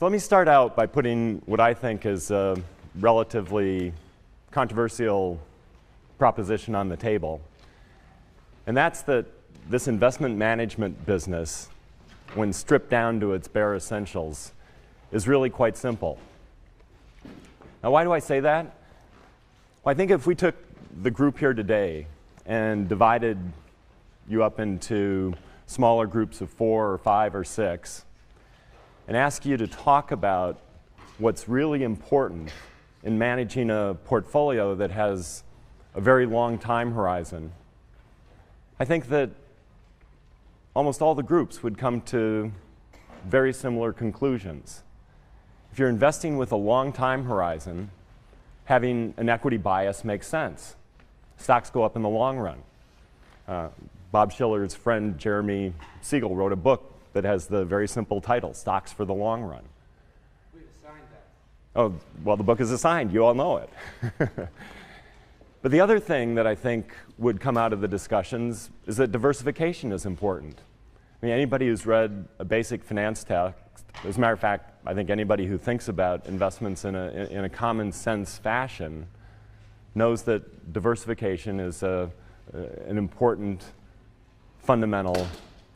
So let me start out by putting what I think is a relatively controversial proposition on the table. And that's that this investment management business, when stripped down to its bare essentials, is really quite simple. Now, why do I say that? Well, I think if we took the group here today and divided you up into smaller groups of 4 or 5 or 6, and ask you to talk about what's really important in managing a portfolio that has a very long time horizon, I think that almost all the groups would come to very similar conclusions. If you're investing with a long time horizon, having an equity bias makes sense. Stocks go up in the long run. Bob Shiller's friend Jeremy Siegel wrote a book that has the very simple title, Stocks for the Long Run. We've assigned that. Oh, well, the book is assigned. You all know it. But the other thing that I think would come out of the discussions is that diversification is important. I mean, anybody who's read a basic finance text, as a matter of fact, I think anybody who thinks about investments in a common sense fashion knows that diversification is an important fundamental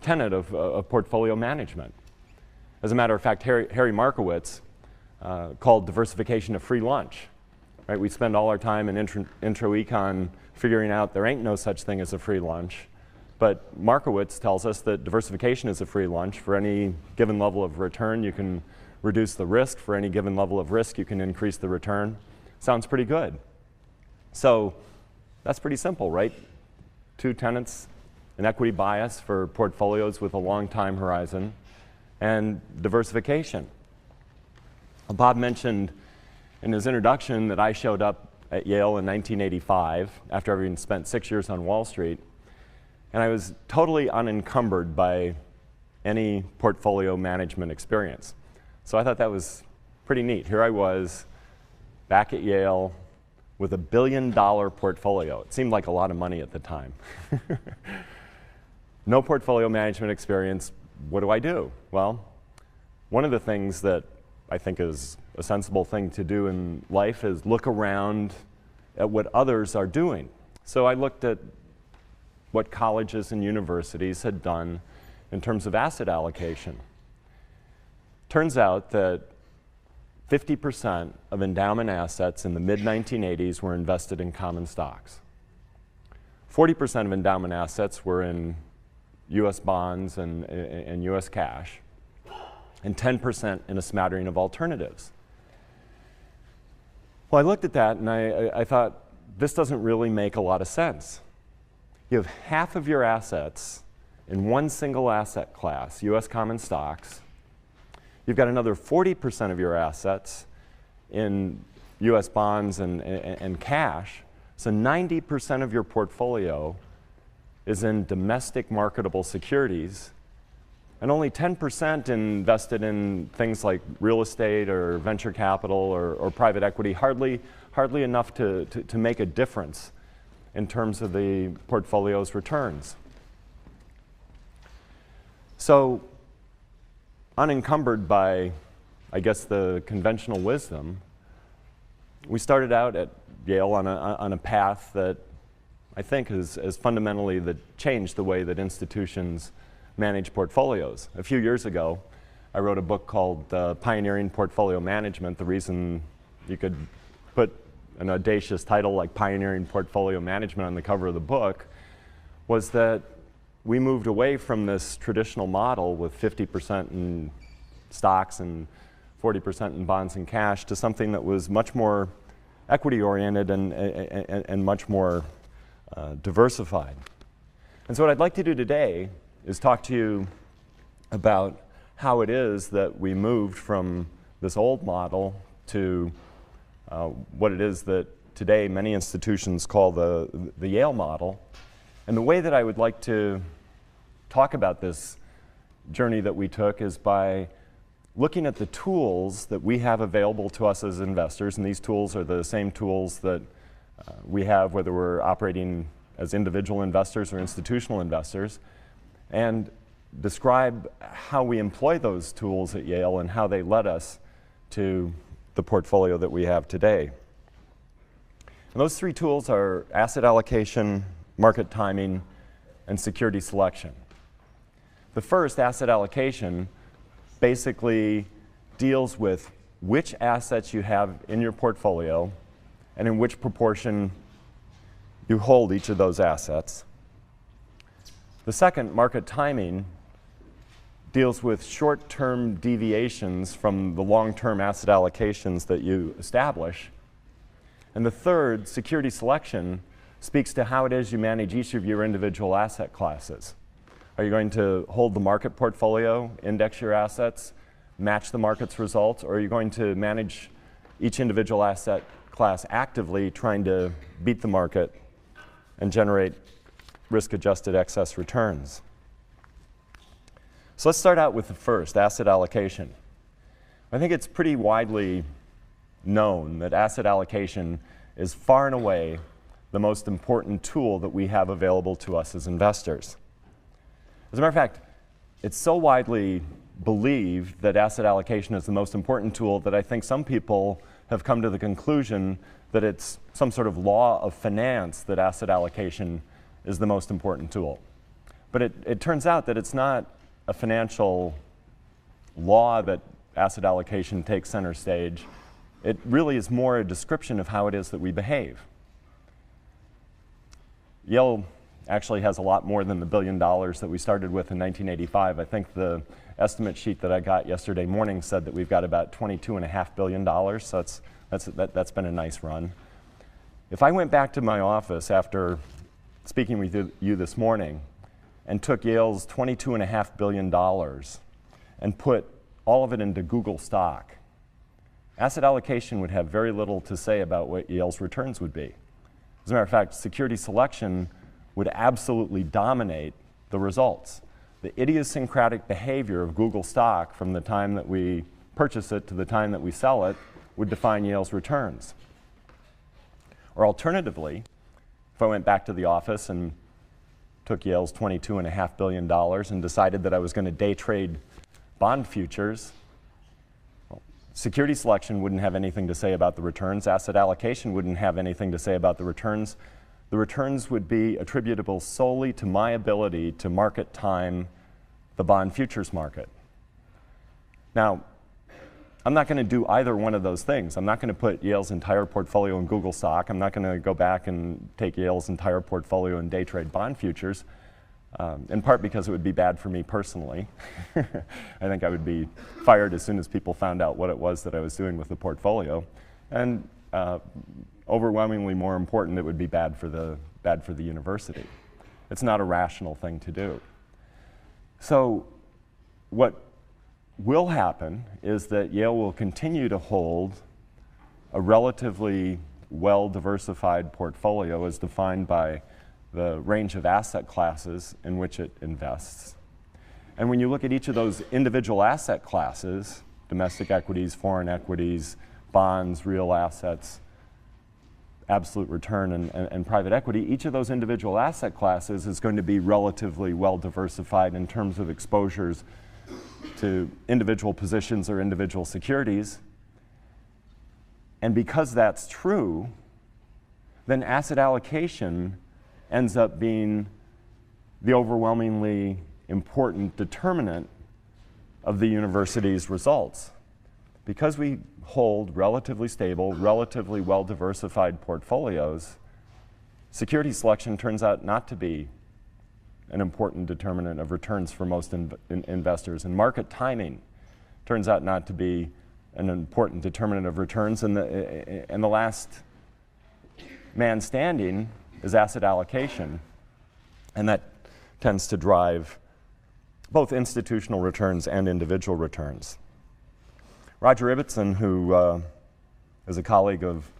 tenet of portfolio management. As a matter of fact, Harry Markowitz called diversification a free lunch. Right? We spend all our time in intro econ figuring out there ain't no such thing as a free lunch. But Markowitz tells us that diversification is a free lunch. For any given level of return, you can reduce the risk. For any given level of risk, you can increase the return. Sounds pretty good. So that's pretty simple, right? 2 tenets: an equity bias for portfolios with a long time horizon, and diversification. Bob mentioned in his introduction that I showed up at Yale in 1985 after having spent 6 years on Wall Street, and I was totally unencumbered by any portfolio management experience. So I thought that was pretty neat. Here I was back at Yale with $1 billion portfolio. It seemed like a lot of money at the time. No portfolio management experience. What do I do? Well, one of the things that I think is a sensible thing to do in life is look around at what others are doing. So I looked at what colleges and universities had done in terms of asset allocation. Turns out that 50% of endowment assets in the mid-1980s were invested in common stocks. 40% of endowment assets were in U.S. bonds and U.S. cash, and 10% in a smattering of alternatives. Well, I looked at that and I thought, this doesn't really make a lot of sense. You have half of your assets in one single asset class, U.S. common stocks. You've got another 40% of your assets in U.S. bonds and cash. So 90% of your portfolio is in domestic marketable securities, and only 10% invested in things like real estate or venture capital or private equity, hardly enough to make a difference in terms of the portfolio's returns. So unencumbered by, I guess, the conventional wisdom, we started out at Yale on a path that I think has fundamentally changed the way that institutions manage portfolios. A few years ago, I wrote a book called Pioneering Portfolio Management. The reason you could put an audacious title like Pioneering Portfolio Management on the cover of the book was that we moved away from this traditional model with 50% in stocks and 40% in bonds and cash to something that was much more equity-oriented and much more diversified. And so what I'd like to do today is talk to you about how it is that we moved from this old model to what it is that today many institutions call the Yale model. And the way that I would like to talk about this journey that we took is by looking at the tools that we have available to us as investors, and these tools are the same tools that we have whether we're operating as individual investors or institutional investors, and describe how we employ those tools at Yale and how they led us to the portfolio that we have today. And those three tools are asset allocation, market timing, and security selection. The first, asset allocation, basically deals with which assets you have in your portfolio and in which proportion you hold each of those assets. The second, market timing, deals with short-term deviations from the long-term asset allocations that you establish. And the third, security selection, speaks to how it is you manage each of your individual asset classes. Are you going to hold the market portfolio, index your assets, match the market's results, or are you going to manage each individual asset class actively, trying to beat the market and generate risk-adjusted excess returns? So let's start out with the first, asset allocation. I think it's pretty widely known that asset allocation is far and away the most important tool that we have available to us as investors. As a matter of fact, it's so widely believed that asset allocation is the most important tool that I think some people have come to the conclusion that it's some sort of law of finance that asset allocation is the most important tool. But it turns out that it's not a financial law that asset allocation takes center stage. It really is more a description of how it is that we behave. Yale actually has a lot more than the $1 billion that we started with in 1985. I think the estimate sheet that I got yesterday morning said that we've got about $22.5 billion, so that's been a nice run. If I went back to my office after speaking with you this morning and took Yale's $22.5 billion and put all of it into Google stock, asset allocation would have very little to say about what Yale's returns would be. As a matter of fact, security selection would absolutely dominate the results. The idiosyncratic behavior of Google stock from the time that we purchase it to the time that we sell it would define Yale's returns. Or alternatively, if I went back to the office and took Yale's $22.5 billion and decided that I was going to day trade bond futures, well, security selection wouldn't have anything to say about the returns. Asset allocation wouldn't have anything to say about the returns. The returns would be attributable solely to my ability to market time the bond futures market. Now, I'm not going to do either one of those things. I'm not going to put Yale's entire portfolio in Google stock. I'm not going to go back and take Yale's entire portfolio and day trade bond futures, in part because it would be bad for me personally. I think I would be fired as soon as people found out what it was that I was doing with the portfolio. And overwhelmingly more important, it would be bad for the university. It's not a rational thing to do. So what will happen is that Yale will continue to hold a relatively well-diversified portfolio as defined by the range of asset classes in which it invests. And when you look at each of those individual asset classes, domestic equities, foreign equities, bonds, real assets, absolute return, and private equity, each of those individual asset classes is going to be relatively well-diversified in terms of exposures to individual positions or individual securities. And because that's true, then asset allocation ends up being the overwhelmingly important determinant of the university's results. Because we hold relatively stable, relatively well-diversified portfolios, security selection turns out not to be an important determinant of returns for most investors. And market timing turns out not to be an important determinant of returns. And the last man standing is asset allocation. And that tends to drive both institutional returns and individual returns. Roger Ibbotson, who is a colleague of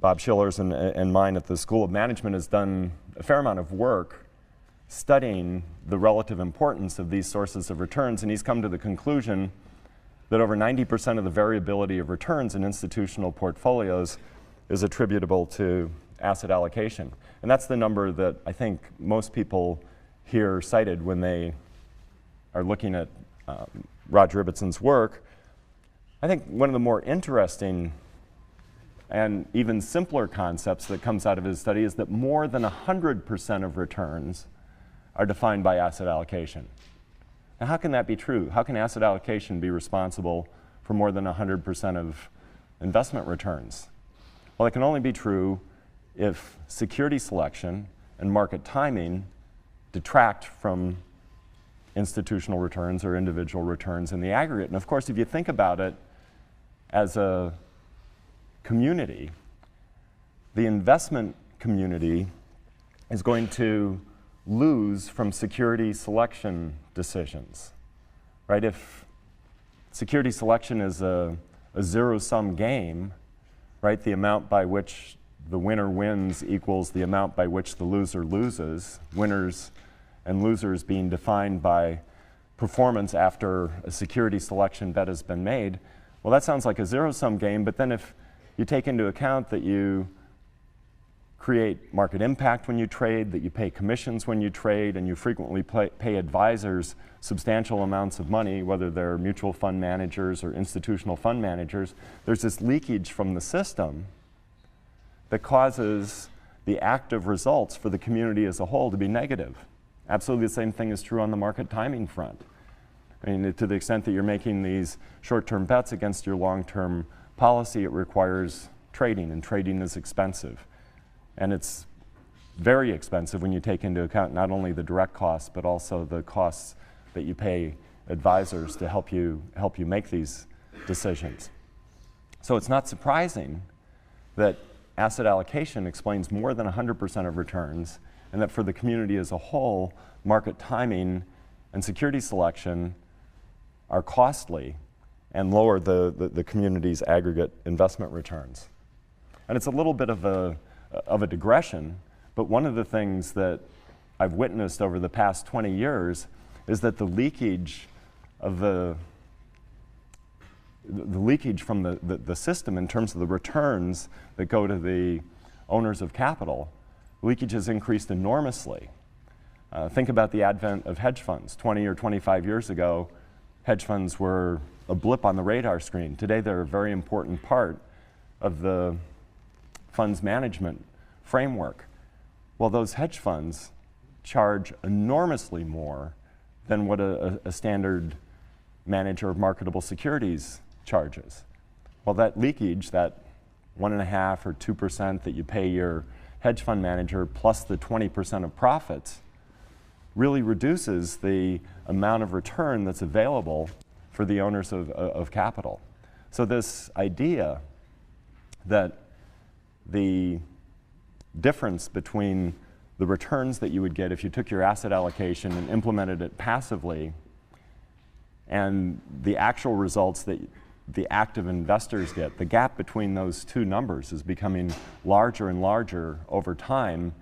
Bob Shiller's and mine at the School of Management, has done a fair amount of work studying the relative importance of these sources of returns, and he's come to the conclusion that over 90% of the variability of returns in institutional portfolios is attributable to asset allocation. And that's the number that I think most people here cited when they are looking at Roger Ibbitson's work, I think one of the more interesting and even simpler concepts that comes out of his study is that more than 100% of returns are defined by asset allocation. Now, how can that be true? How can asset allocation be responsible for more than 100% of investment returns? Well, it can only be true if security selection and market timing detract from institutional returns or individual returns in the aggregate. And of course, if you think about it as a community, the investment community is going to lose from security selection decisions, right? If security selection is a zero-sum game, right, the amount by which the winner wins equals the amount by which the loser loses, winners and losers being defined by performance after a security selection bet has been made, well, that sounds like a zero-sum game, but then if you take into account that you create market impact when you trade, that you pay commissions when you trade, and you frequently pay advisors substantial amounts of money, whether they're mutual fund managers or institutional fund managers, there's this leakage from the system that causes the active results for the community as a whole to be negative. Absolutely the same thing is true on the market timing front. I mean, to the extent that you're making these short-term bets against your long-term policy, it requires trading, and trading is expensive. And it's very expensive when you take into account not only the direct costs, but also the costs that you pay advisors to help you make these decisions. So it's not surprising that asset allocation explains more than 100% of returns, and that for the community as a whole, market timing and security selection are costly and lower the community's aggregate investment returns. And it's a little bit of a digression, but one of the things that I've witnessed over the past 20 years is that the leakage of the leakage from the system in terms of the returns that go to the owners of capital, leakage has increased enormously. Think about the advent of hedge funds. 20 or 25 years ago, hedge funds were a blip on the radar screen. Today, they're a very important part of the funds management framework. Well, those hedge funds charge enormously more than what a standard manager of marketable securities charges. Well, that leakage, that 1.5% or 2% that you pay your hedge fund manager plus the 20% of profits really reduces the amount of return that's available for the owners of capital. So this idea that the difference between the returns that you would get if you took your asset allocation and implemented it passively and the actual results that the active investors get, the gap between those two numbers is becoming larger and larger over time,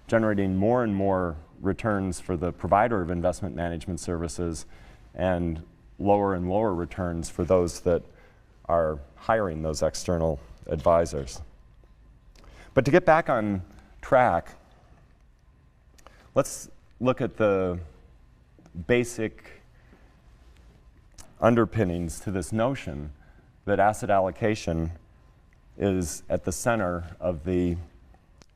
generating more and more returns for the provider of investment management services and lower returns for those that are hiring those external advisors. But to get back on track, let's look at the basic underpinnings to this notion that asset allocation is at the center of the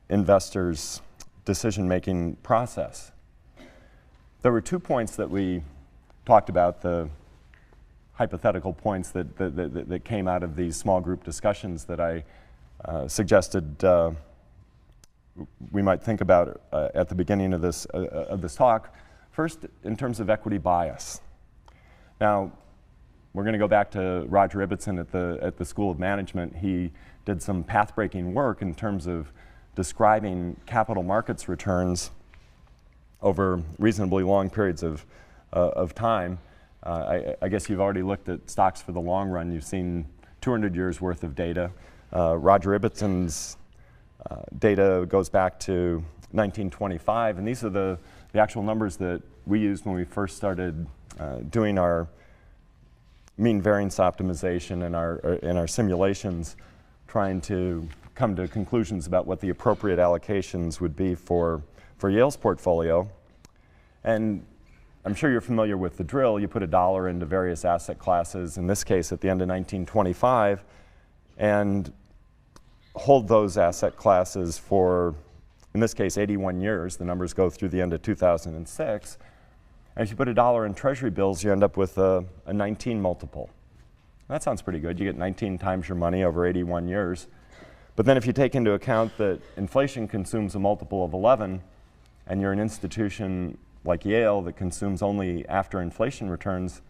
investor's decision-making process. There were 2 points that we talked about, the hypothetical points that came out of these small group discussions that I suggested we might think about at the beginning of this talk. First, in terms of equity bias. Now, we're going to go back to Roger Ibbitson at the School of Management. He did some path-breaking work in terms of describing capital markets returns over reasonably long periods of time. I guess you've already looked at stocks for the long run. You've seen 200 years worth of data. Roger Ibbitson's data goes back to 1925, and these are the actual numbers that we used when we first started doing our mean variance optimization and our simulations, trying to come to conclusions about what the appropriate allocations would be for Yale's portfolio. And I'm sure you're familiar with the drill. You put $1 into various asset classes, in this case at the end of 1925, and hold those asset classes for, in this case, 81 years. The numbers go through the end of 2006. And if you put $1 in Treasury bills, you end up with a 19 multiple. That sounds pretty good. You get 19 times your money over 81 years. But then if you take into account that inflation consumes a multiple of 11, and you're an institution like Yale that consumes only after inflation returns,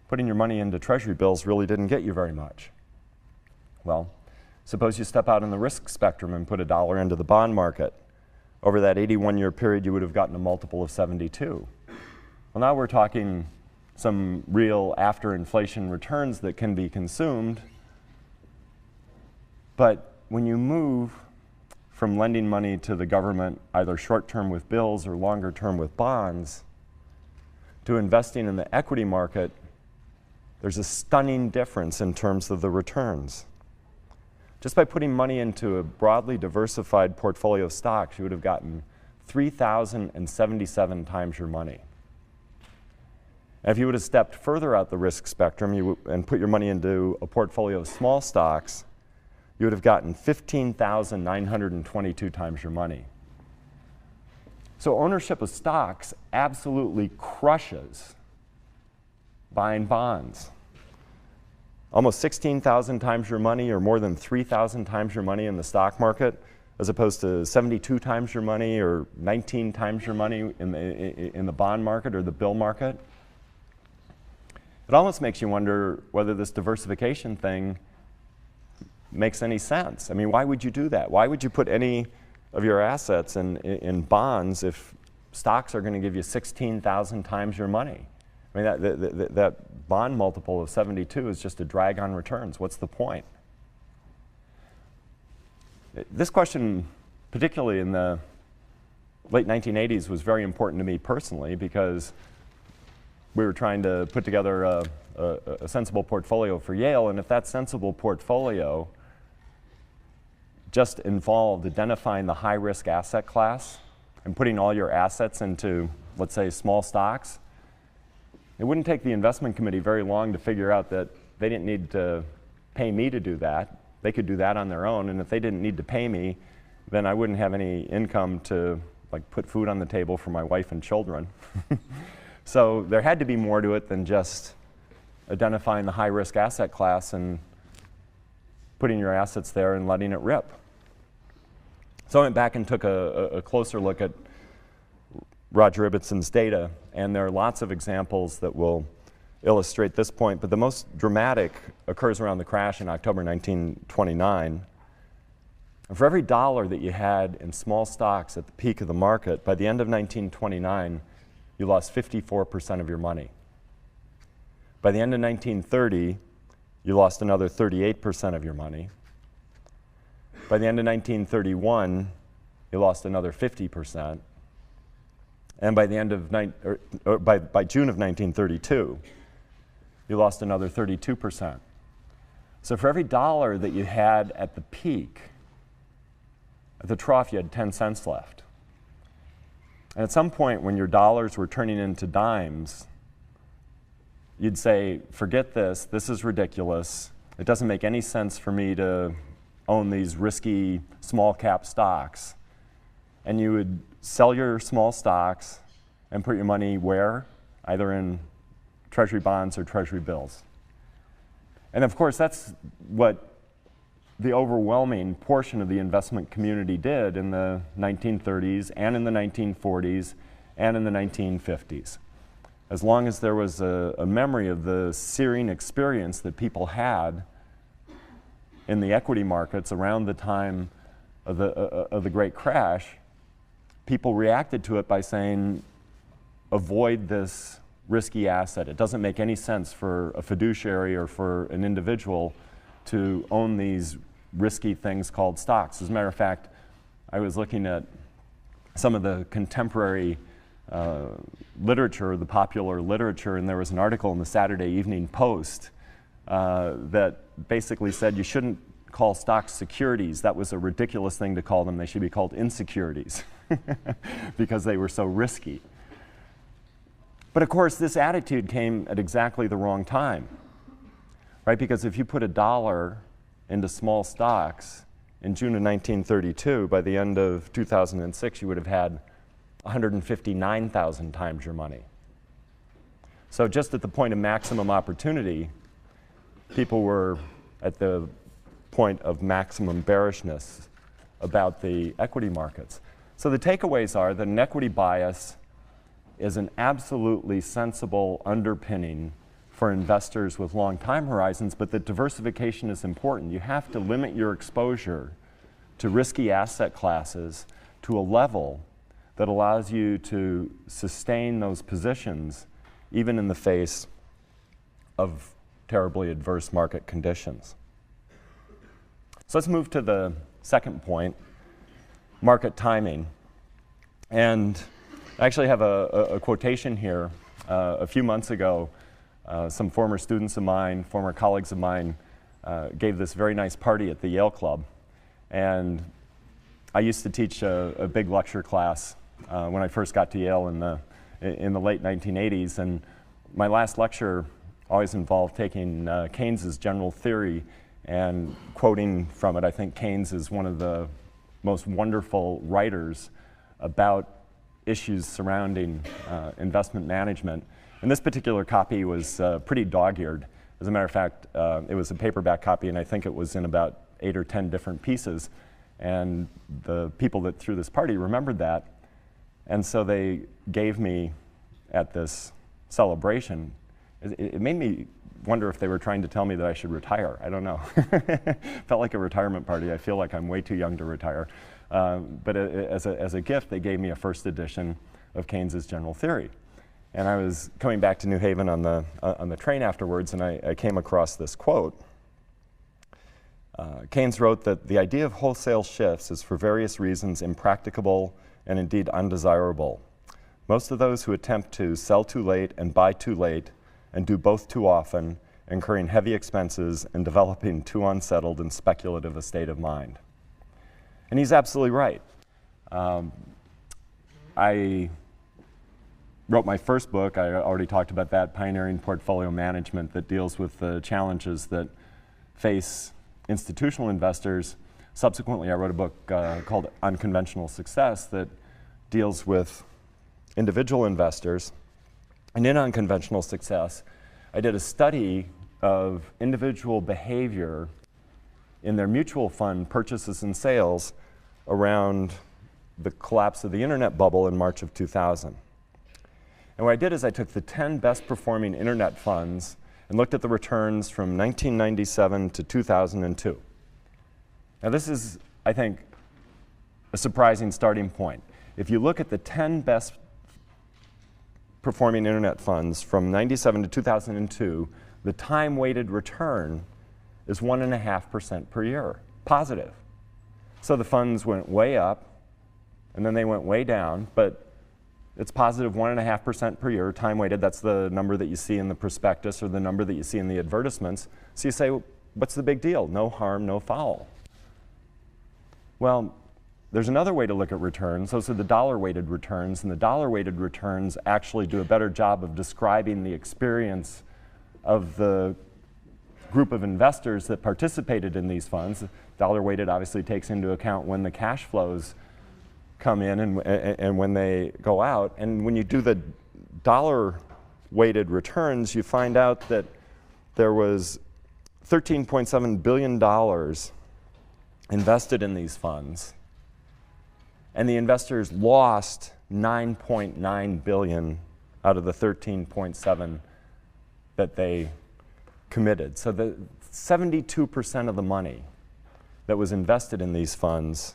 putting your money into Treasury bills really didn't get you very much. Well, suppose you step out on the risk spectrum and put $1 into the bond market. Over that 81-year period, you would have gotten a multiple of 72. Well, now we're talking some real after-inflation returns that can be consumed. But when you move from lending money to the government, either short-term with bills or longer-term with bonds, to investing in the equity market, there's a stunning difference in terms of the returns. Just by putting money into a broadly diversified portfolio of stocks, you would have gotten 3,077 times your money. And if you would have stepped further out the risk spectrum and put your money into a portfolio of small stocks, you would have gotten 15,922 times your money. So ownership of stocks absolutely crushes buying bonds. Almost 16,000 times your money, or more than 3,000 times your money in the stock market, as opposed to 72 times your money or 19 times your money in the bond market or the bill market. It almost makes you wonder whether this diversification thing makes any sense. I mean, why would you do that? Why would you put any of your assets in bonds if stocks are going to give you 16,000 times your money? I mean, that bond multiple of 72 is just a drag on returns. What's the point? This question, particularly in the late 1980s, was very important to me personally because we were trying to put together a sensible portfolio for Yale, and if that sensible portfolio just involved identifying the high-risk asset class and putting all your assets into, let's say, small stocks, it wouldn't take the investment committee very long to figure out that they didn't need to pay me to do that. They could do that on their own, and if they didn't need to pay me, then I wouldn't have any income to put food on the table for my wife and children. So there had to be more to it than just identifying the high-risk asset class and putting your assets there and letting it rip. So I went back and took a closer look at Roger Ibbetson's data, and there are lots of examples that will illustrate this point, but the most dramatic occurs around the crash in October 1929. And for every dollar that you had in small stocks at the peak of the market, by the end of 1929, you lost 54% of your money. By the end of 1930, you lost another 38% of your money. By the end of 1931, you lost another 50%. And by the end of by June of 1932, you lost another 32%. So for every dollar that you had at the peak, at the trough, you had 10 cents left. And at some point, when your dollars were turning into dimes, you'd say, forget this, this is ridiculous. It doesn't make any sense for me to own these risky small cap stocks. And you would sell your small stocks and put your money where? Either in Treasury bonds or Treasury bills. And of course, that's what the overwhelming portion of the investment community did in the 1930s and in the 1940s and in the 1950s. As long as there was a memory of the searing experience that people had in the equity markets around the time of the Great Crash, people reacted to it by saying, avoid this risky asset. It doesn't make any sense for a fiduciary or for an individual to own these risky things called stocks. As a matter of fact, I was looking at some of the contemporary literature, the popular literature, and there was an article in the Saturday Evening Post that basically said you shouldn't call stocks securities. That was a ridiculous thing to call them. They should be called insecurities because they were so risky. But of course, this attitude came at exactly the wrong time, right? Because if you put $1 into small stocks in June of 1932, by the end of 2006, you would have had 159,000 times your money. So just at the point of maximum opportunity, people were at the point of maximum bearishness about the equity markets. So the takeaways are that an equity bias is an absolutely sensible underpinning for investors with long time horizons, but that diversification is important. You have to limit your exposure to risky asset classes to a level that allows you to sustain those positions even in the face of terribly adverse market conditions. So let's move to the second point, market timing. And I actually have a quotation here. A few months ago, some former students of mine, former colleagues of mine, gave this very nice party at the Yale Club. And I used to teach a big lecture class when I first got to Yale in the late 1980s. And my last lecture always involved taking Keynes's general theory and quoting from it. I think Keynes is one of the most wonderful writers about issues surrounding investment management. And this particular copy was pretty dog-eared. As a matter of fact, it was a paperback copy, and I think it was in about 8 or 10 different pieces. And the people that threw this party remembered that. And so they gave me, at this celebration, it made me wonder if they were trying to tell me that I should retire. I don't know. Felt like a retirement party. I feel like I'm way too young to retire. But as a gift, they gave me a first edition of Keynes's general theory. And I was coming back to New Haven on the train afterwards, and I came across this quote. Keynes wrote that the idea of wholesale shifts is for various reasons impracticable and indeed undesirable. Most of those who attempt to sell too late and buy too late and do both too often, incurring heavy expenses and developing too unsettled and speculative a state of mind. And he's absolutely right. I wrote my first book, I already talked about that, Pioneering Portfolio Management, that deals with the challenges that face institutional investors. Subsequently, I wrote a book called Unconventional Success that deals with individual investors. And in Unconventional Success, I did a study of individual behavior in their mutual fund purchases and sales around the collapse of the internet bubble in March of 2000. And what I did is I took the 10 best performing internet funds and looked at the returns from 1997 to 2002. Now this is, I think, a surprising starting point. If you look at the 10 best performing internet funds from 97 to 2002, the time-weighted return is 1.5% per year, positive. So the funds went way up, and then they went way down, but it's positive 1.5% per year, time-weighted. That's the number that you see in the prospectus or the number that you see in the advertisements. So you say, well, what's the big deal? No harm, no foul. Well, there's another way to look at returns. Those are the dollar-weighted returns, and the dollar-weighted returns actually do a better job of describing the experience of the group of investors that participated in these funds. Dollar-weighted obviously takes into account when the cash flows come in and when they go out. And when you do the dollar-weighted returns, you find out that there was $13.7 billion invested in these funds, and the investors lost $9.9 billion out of the $13.7 that they committed. So the 72% of the money that was invested in these funds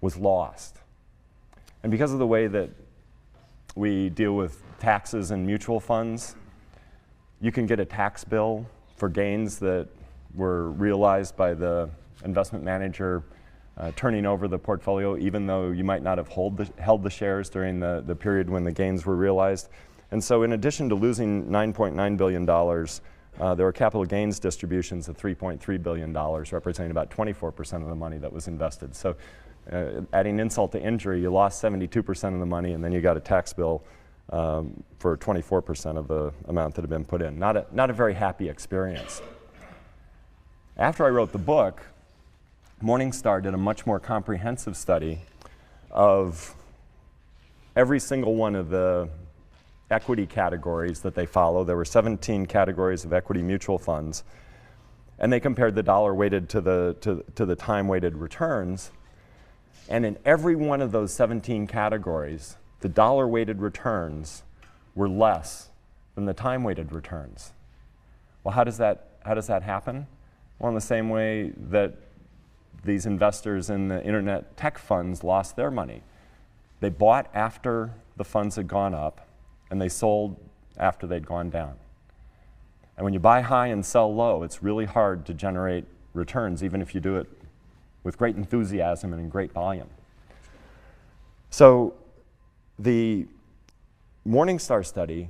was lost. And because of the way that we deal with taxes and mutual funds, you can get a tax bill for gains that were realized by the investment manager turning over the portfolio, even though you might not have held the shares during the period when the gains were realized. And so in addition to losing $9.9 billion, there were capital gains distributions of $3.3 billion, representing about 24% of the money that was invested. So adding insult to injury, you lost 72% of the money, and then you got a tax bill for 24% of the amount that had been put in. Not a very happy experience. After I wrote the book, Morningstar did a much more comprehensive study of every single one of the equity categories that they follow. There were 17 categories of equity mutual funds, and they compared the dollar weighted to the time weighted returns. And in every one of those 17 categories, the dollar weighted returns were less than the time weighted returns. Well, how does that happen? Well, in the same way that these investors in the internet tech funds lost their money. They bought after the funds had gone up, and they sold after they'd gone down. And when you buy high and sell low, it's really hard to generate returns, even if you do it with great enthusiasm and in great volume. So the Morningstar study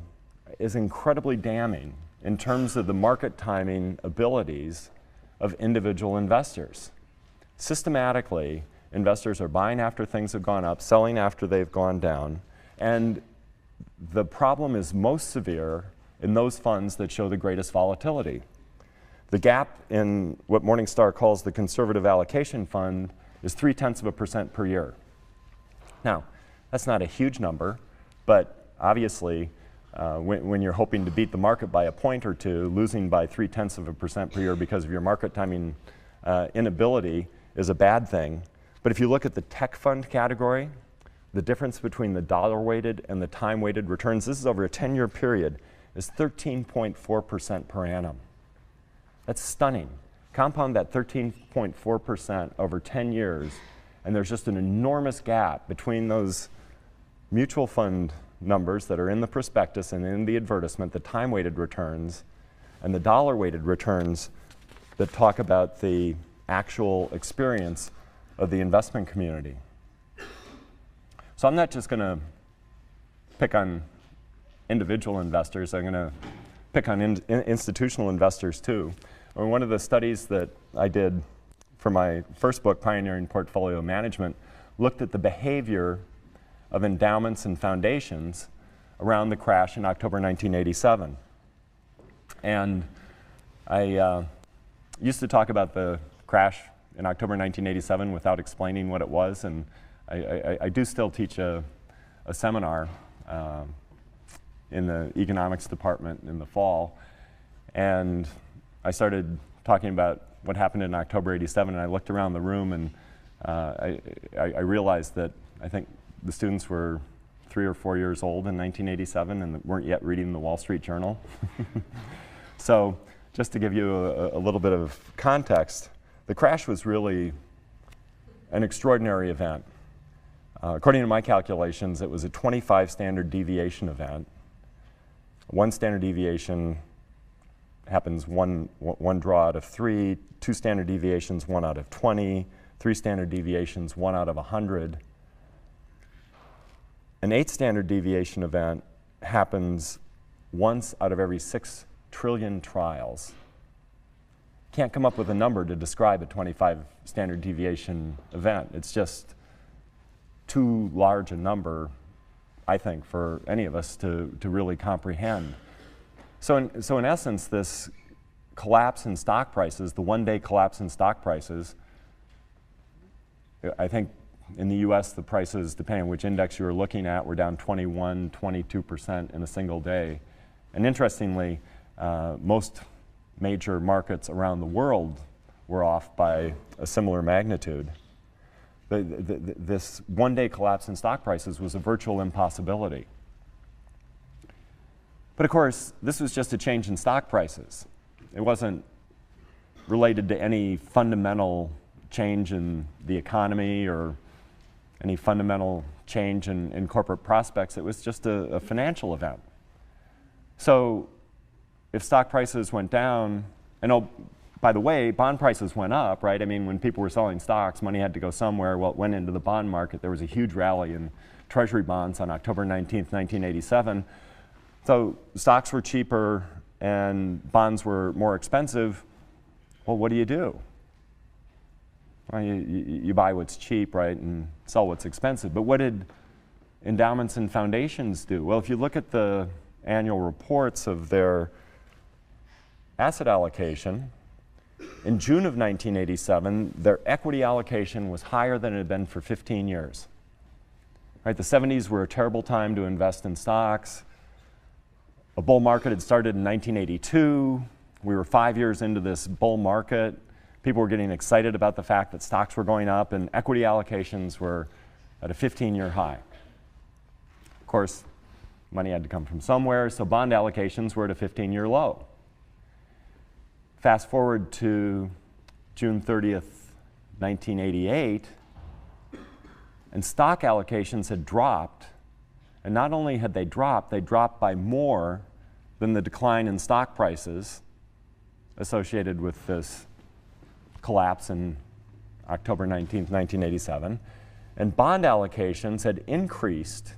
is incredibly damning in terms of the market timing abilities of individual investors. Systematically, investors are buying after things have gone up, selling after they've gone down, and the problem is most severe in those funds that show the greatest volatility. The gap in what Morningstar calls the conservative allocation fund is 0.3% per year. Now, that's not a huge number, but obviously, when you're hoping to beat the market by a point or two, losing by 0.3% per year because of your market timing inability is a bad thing. But if you look at the tech fund category, the difference between the dollar-weighted and the time-weighted returns, this is over a 10-year period, is 13.4% per annum. That's stunning. Compound that 13.4% over 10 years, and there's just an enormous gap between those mutual fund numbers that are in the prospectus and in the advertisement, the time-weighted returns, and the dollar-weighted returns that talk about the actual experience of the investment community. So I'm not just going to pick on individual investors, I'm going to pick on institutional investors too. One of the studies that I did for my first book, Pioneering Portfolio Management, looked at the behavior of endowments and foundations around the crash in October 1987. And I used to talk about the crash in October 1987 without explaining what it was, and I do still teach a seminar in the economics department in the fall, and I started talking about what happened in October 87, and I looked around the room, and I realized that I think the students were 3 or 4 years old in 1987 and weren't yet reading the Wall Street Journal. So just to give you a little bit of context, the crash was really an extraordinary event. According to my calculations, it was a 25 standard deviation event. One standard deviation happens one draw out of 3, 2 standard deviations, 1 out of 20, 3 standard deviations, 1 out of 100. An 8 standard deviation event happens once out of every 6 trillion trials. Can't come up with a number to describe a 25 standard deviation event. It's just too large a number, I think, for any of us to really comprehend. So in essence, this collapse in stock prices, the one-day collapse in stock prices, I think in the US, the prices, depending on which index you were looking at, were down 21, 22% in a single day. And interestingly, most major markets around the world were off by a similar magnitude. This one-day collapse in stock prices was a virtual impossibility. But of course, this was just a change in stock prices. It wasn't related to any fundamental change in the economy or any fundamental change in corporate prospects. It was just a financial event. So if stock prices went down, and oh, by the way, bond prices went up, right? I mean, when people were selling stocks, money had to go somewhere. Well, it went into the bond market. There was a huge rally in Treasury bonds on October 19th, 1987. So stocks were cheaper and bonds were more expensive. Well, what do? Well, you buy what's cheap, right, and sell what's expensive. But what did endowments and foundations do? Well, if you look at the annual reports of their asset allocation, in June of 1987, their equity allocation was higher than it had been for 15 years. Right, the 70s were a terrible time to invest in stocks. A bull market had started in 1982. We were 5 years into this bull market. People were getting excited about the fact that stocks were going up and equity allocations were at a 15-year high. Of course, money had to come from somewhere, so bond allocations were at a 15-year low. Fast forward to June 30th, 1988, and stock allocations had dropped. And not only had they dropped by more than the decline in stock prices associated with this collapse in October 19th, 1987. And bond allocations had increased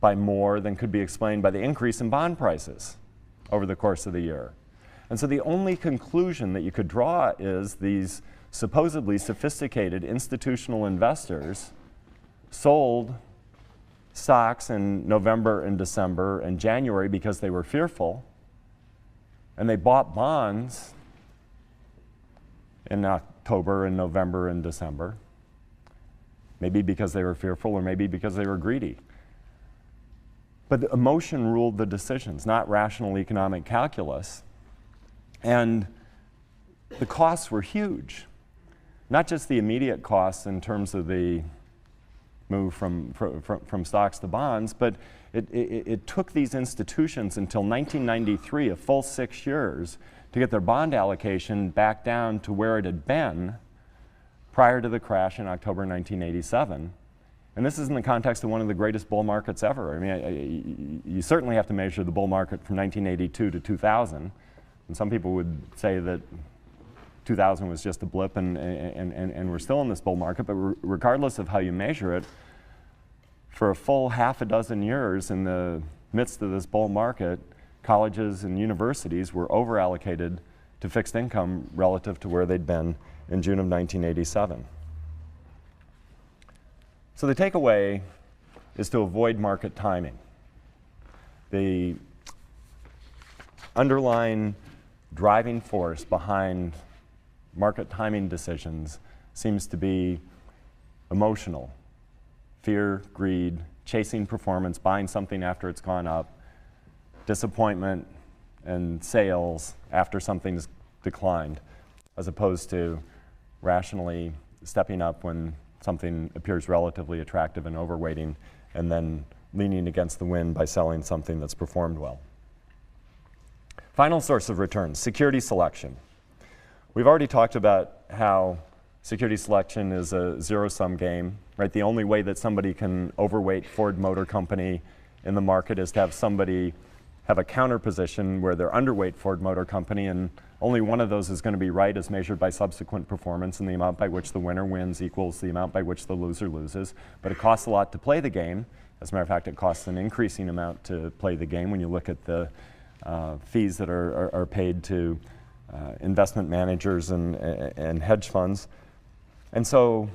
by more than could be explained by the increase in bond prices over the course of the year. And so the only conclusion that you could draw is these supposedly sophisticated institutional investors sold stocks in November and December and January because they were fearful, and they bought bonds in October and November and December, maybe because they were fearful or maybe because they were greedy. But the emotion ruled the decisions, not rational economic calculus. And the costs were huge. Not just the immediate costs in terms of the move from stocks to bonds, but it took these institutions until 1993, a full 6 years, to get their bond allocation back down to where it had been prior to the crash in October 1987. And this is in the context of one of the greatest bull markets ever. I mean, you certainly have to measure the bull market from 1982 to 2000. And some people would say that 2000 was just a blip and we're still in this bull market, but regardless of how you measure it, for a full half a dozen years in the midst of this bull market, colleges and universities were over-allocated to fixed income relative to where they'd been in June of 1987. So the takeaway is to avoid market timing. The underlying driving force behind market timing decisions seems to be emotional. Fear, greed, chasing performance, buying something after it's gone up, disappointment and sales after something's declined, as opposed to rationally stepping up when something appears relatively attractive and overweighting, and then leaning against the wind by selling something that's performed well. Final source of returns, security selection. We've already talked about how security selection is a zero-sum game, right? The only way that somebody can overweight Ford Motor Company in the market is to have somebody have a counter position where they're underweight Ford Motor Company, and only one of those is going to be right as measured by subsequent performance, and the amount by which the winner wins equals the amount by which the loser loses. But it costs a lot to play the game. As a matter of fact, it costs an increasing amount to play the game when you look at the fees that are paid to investment managers and hedge funds. And so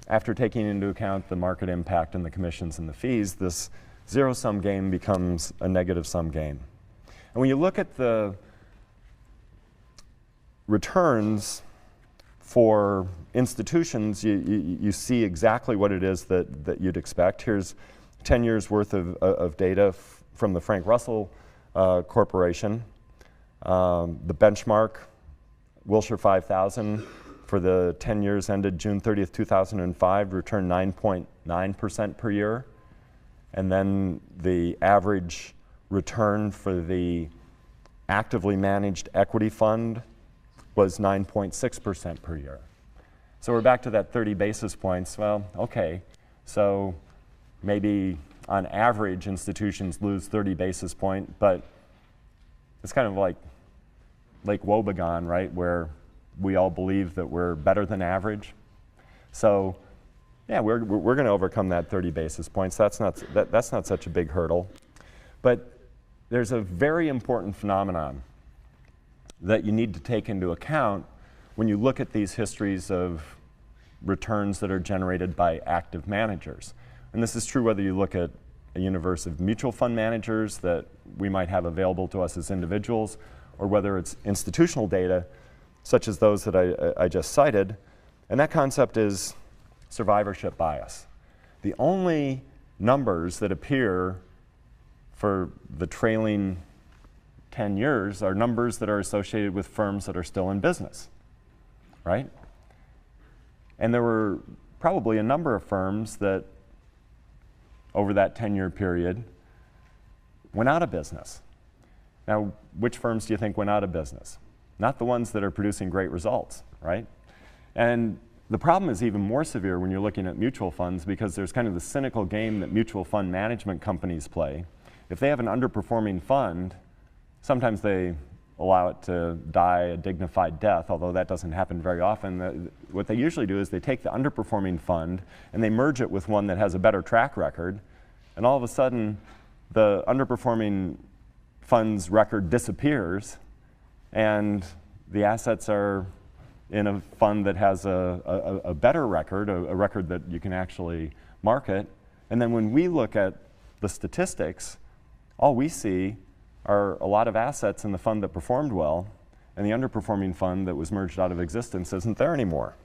after taking into account the market impact and the commissions and the fees, this zero-sum game becomes a negative-sum game. And when you look at the returns for institutions, you see exactly what it is that you'd expect. Here's 10 years worth of data from the Frank Russell Corporation. The benchmark, Wilshire 5000, for the 10 years ended June 30th, 2005, returned 9.9% per year. And then the average return for the actively managed equity fund was 9.6% per year. So we're back to that 30 basis points. Well, okay, so maybe on average institutions lose 30 basis points, but it's kind of like Lake Wobegon, right, where we all believe that we're better than average. So yeah, we're going to overcome that 30 basis points. That's not such a big hurdle. But there's a very important phenomenon that you need to take into account when you look at these histories of returns that are generated by active managers. And this is true whether you look at a universe of mutual fund managers that we might have available to us as individuals, or whether it's institutional data, such as those that I just cited. And that concept is survivorship bias. The only numbers that appear for the trailing 10 years are numbers that are associated with firms that are still in business, right? And there were probably a number of firms that over that 10-year period went out of business. Now, which firms do you think went out of business? Not the ones that are producing great results, right? And the problem is even more severe when you're looking at mutual funds, because there's kind of the cynical game that mutual fund management companies play. If they have an underperforming fund, sometimes they allow it to die a dignified death, although that doesn't happen very often. What they usually do is they take the underperforming fund and they merge it with one that has a better track record, and all of a sudden the underperforming fund's record disappears and the assets are in a fund that has a better record, a record that you can actually market. And then when we look at the statistics, all we see are a lot of assets in the fund that performed well, and the underperforming fund that was merged out of existence isn't there anymore.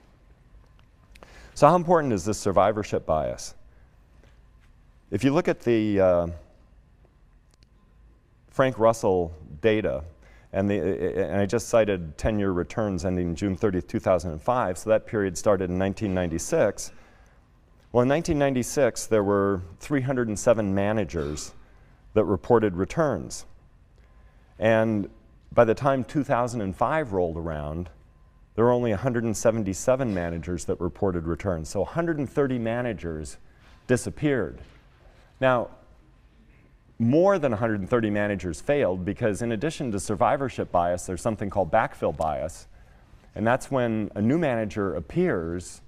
So how important is this survivorship bias? If you look at the Frank Russell data, and I just cited 10-year returns ending June 30th, 2005, so that period started in 1996. Well, in 1996, there were 307 managers that reported returns. And by the time 2005 rolled around, there were only 177 managers that reported returns. So 130 managers disappeared. Now, more than 130 managers failed because in addition to survivorship bias, there's something called backfill bias. And that's when a new manager appears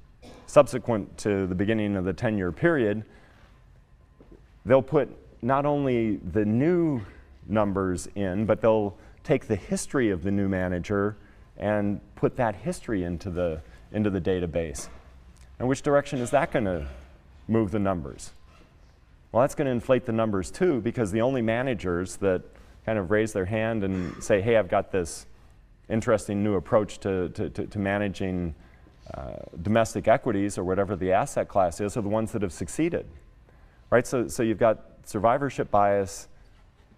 subsequent to the beginning of the 10-year period. They'll put not only the new numbers in, but they'll take the history of the new manager and put that history into the database. And which direction is that going to move the numbers? Well, that's going to inflate the numbers too, because the only managers that kind of raise their hand and say, hey, I've got this interesting new approach to managing domestic equities or whatever the asset class is, are the ones that have succeeded, right? So you've got survivorship bias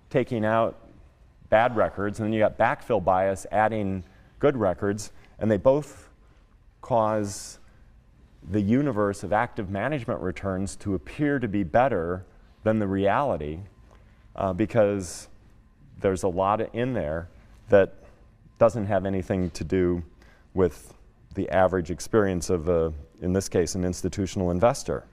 taking out bad records, and then you got backfill bias adding good records, and they both cause the universe of active management returns to appear to be better than the reality because there's a lot in there that doesn't have anything to do with the average experience of, in this case, an institutional investor.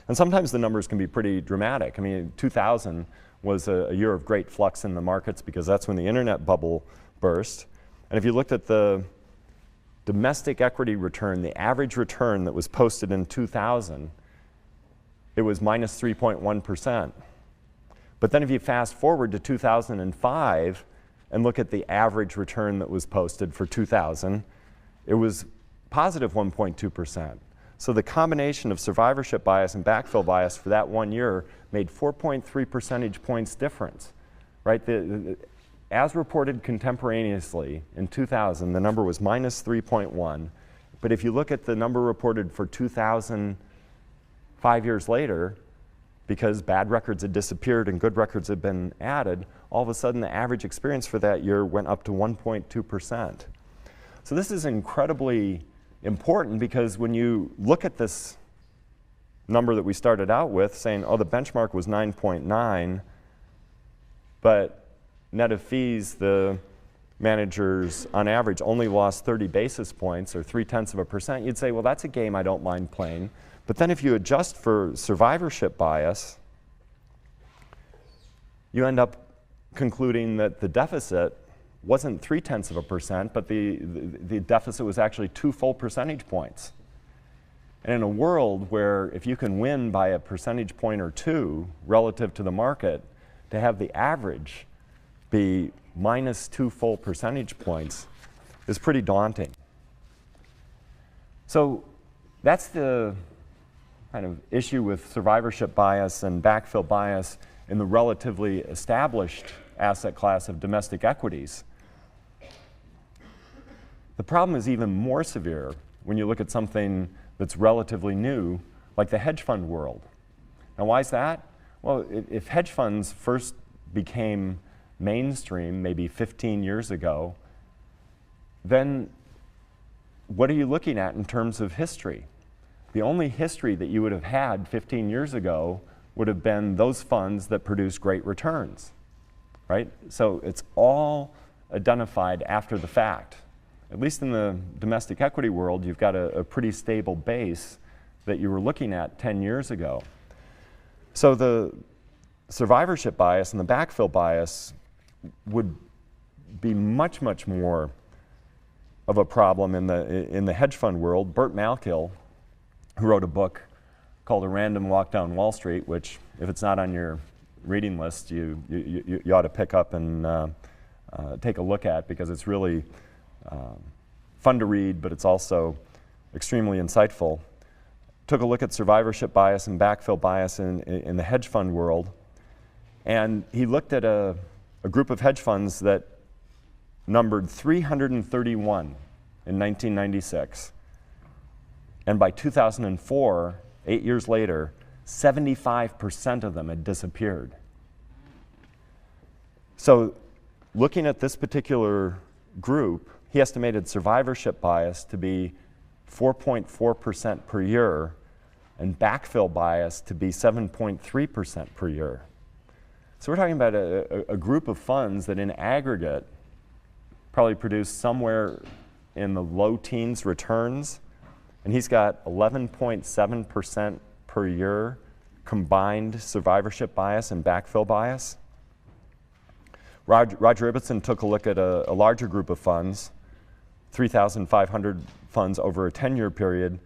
And sometimes the numbers can be pretty dramatic. I mean, 2000 was a year of great flux in the markets because that's when the internet bubble burst. And if you looked at the domestic equity return, the average return that was posted in 2000, it was minus 3.1%. But then if you fast forward to 2005 and look at the average return that was posted for 2000, it was positive 1.2%. So the combination of survivorship bias and backfill bias for that 1 year made 4.3 percentage points difference, right? As reported contemporaneously in 2000, the number was minus 3.1. But if you look at the number reported for 2000, 5 years later, because bad records had disappeared and good records had been added, all of a sudden the average experience for that year went up to 1.2%. So this is incredibly important because when you look at this number that we started out with, saying, oh, the benchmark was 9.9, but net of fees, the managers on average only lost 30 basis points or 0.3%, you'd say, well, that's a game I don't mind playing. But then if you adjust for survivorship bias, you end up concluding that the deficit wasn't 0.3%, but the deficit was actually 2 full percentage points. And in a world where if you can win by a percentage point or two relative to the market, to have the average be minus 2 full percentage points is pretty daunting. So that's the kind of issue with survivorship bias and backfill bias in the relatively established asset class of domestic equities. The problem is even more severe when you look at something that's relatively new, like the hedge fund world. Now, why is that? Well, if hedge funds first became mainstream maybe 15 years ago, then what are you looking at in terms of history? The only history that you would have had 15 years ago would have been those funds that produce great returns, right? So it's all identified after the fact. At least in the domestic equity world, you've got a pretty stable base that you were looking at 10 years ago. So the survivorship bias and the backfill bias would be much, much more of a problem in the hedge fund world. Burt Malkiel, who wrote a book called A Random Walk Down Wall Street, which if it's not on your reading list, you ought to pick up and take a look at, because it's really fun to read, but it's also extremely insightful. Took a look at survivorship bias and backfill bias in the hedge fund world, and he looked at a group of hedge funds that numbered 331 in 1996. And by 2004, 8 years later, 75% of them had disappeared. So looking at this particular group, he estimated survivorship bias to be 4.4% per year and backfill bias to be 7.3% per year. So we're talking about a group of funds that in aggregate probably produce somewhere in the low teens returns, and he's got 11.7% per year combined survivorship bias and backfill bias. Roger Ibbotson took a look at a larger group of funds, 3,500 funds over a 10-year period,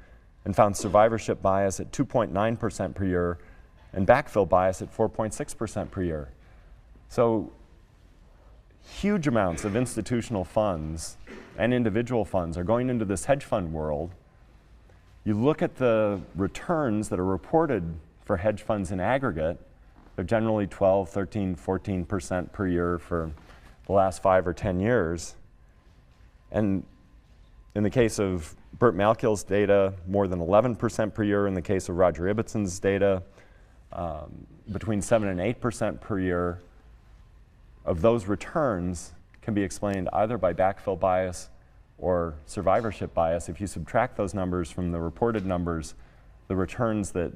and found survivorship bias at 2.9% per year and backfill bias at 4.6% per year. So huge amounts of institutional funds and individual funds are going into this hedge fund world. You look at the returns that are reported for hedge funds in aggregate, they're generally 12, 13, 14% per year for the last 5 or 10 years. And in the case of Burt Malkiel's data, more than 11% per year. In the case of Roger Ibbotson's data, between 7 and 8% per year of those returns can be explained either by backfill bias or survivorship bias. If you subtract those numbers from the reported numbers, the returns that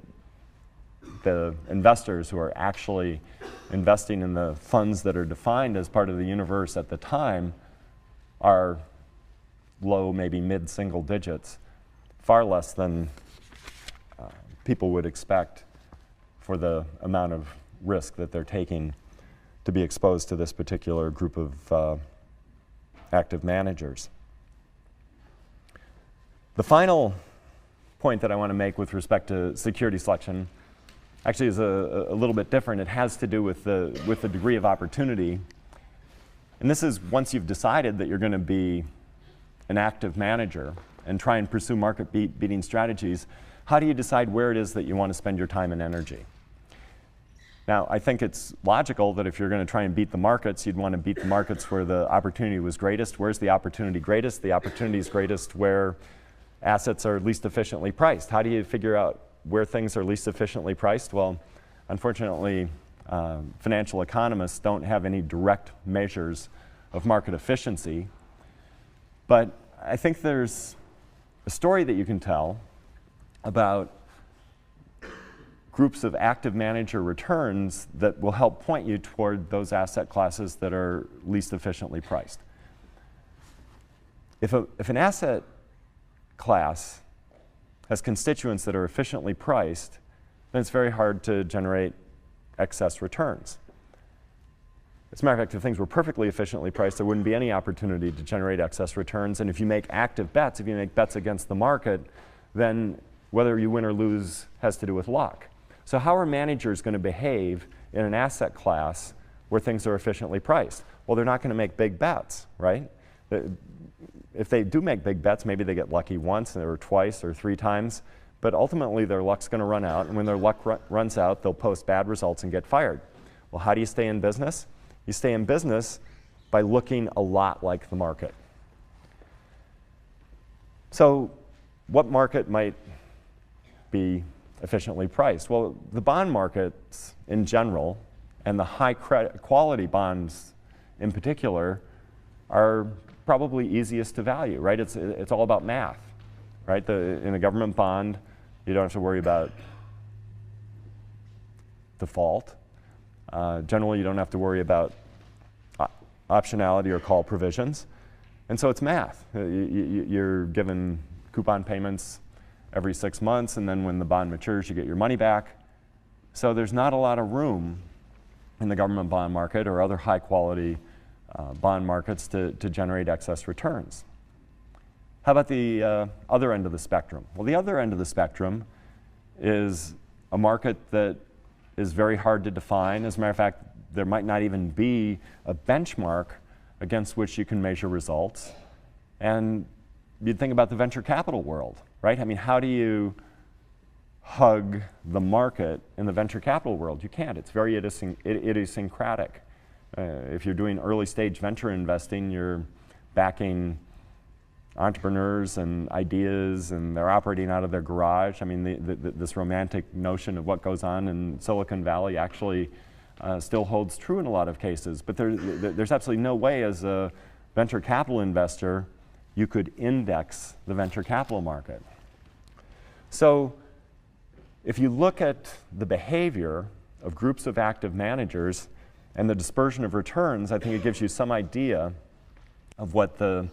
the investors who are actually investing in the funds that are defined as part of the universe at the time are low, maybe mid-single digits, far less than people would expect for the amount of risk that they're taking to be exposed to this particular group of active managers. The final point that I want to make with respect to security selection actually is a little bit different. It has to do with the degree of opportunity. And this is once you've decided that you're going to be an active manager and try and pursue market-beating strategies, how do you decide where it is that you want to spend your time and energy? Now, I think it's logical that if you're going to try and beat the markets, you'd want to beat the markets where the opportunity was greatest. Where's the opportunity greatest? The opportunity is greatest where assets are least efficiently priced. How do you figure out where things are least efficiently priced? Well, unfortunately, financial economists don't have any direct measures of market efficiency. But I think there's a story that you can tell about groups of active manager returns that will help point you toward those asset classes that are least efficiently priced. If an asset class has constituents that are efficiently priced, then it's very hard to generate excess returns. As a matter of fact, if things were perfectly efficiently priced, there wouldn't be any opportunity to generate excess returns. And if you make active bets, if you make bets against the market, then whether you win or lose has to do with luck. So how are managers going to behave in an asset class where things are efficiently priced? Well, they're not going to make big bets, right? If they do make big bets, maybe they get lucky once or twice or 3 times, but ultimately their luck's going to run out, and when their luck runs out, they'll post bad results and get fired. Well, how do you stay in business? You stay in business by looking a lot like the market. So what market might be efficiently priced? Well, the bond markets in general, and the high quality bonds in particular, are probably easiest to value, right? It's all about math, right? In a government bond, you don't have to worry about default. Generally, you don't have to worry about optionality or call provisions. And so it's math. You're given coupon payments every 6 months, and then when the bond matures, you get your money back. So there's not a lot of room in the government bond market or other high-quality bond markets to generate excess returns. How about the other end of the spectrum? Well, the other end of the spectrum is a market that is very hard to define. As a matter of fact, there might not even be a benchmark against which you can measure results. And you'd think about the venture capital world, right? I mean, how do you hug the market in the venture capital world? You can't. It's very idiosyncratic. If you're doing early stage venture investing, you're backing entrepreneurs and ideas, and they're operating out of their garage. I mean, this romantic notion of what goes on in Silicon Valley actually still holds true in a lot of cases. But there's absolutely no way as a venture capital investor you could index the venture capital market. So if you look at the behavior of groups of active managers and the dispersion of returns, I think it gives you some idea of what the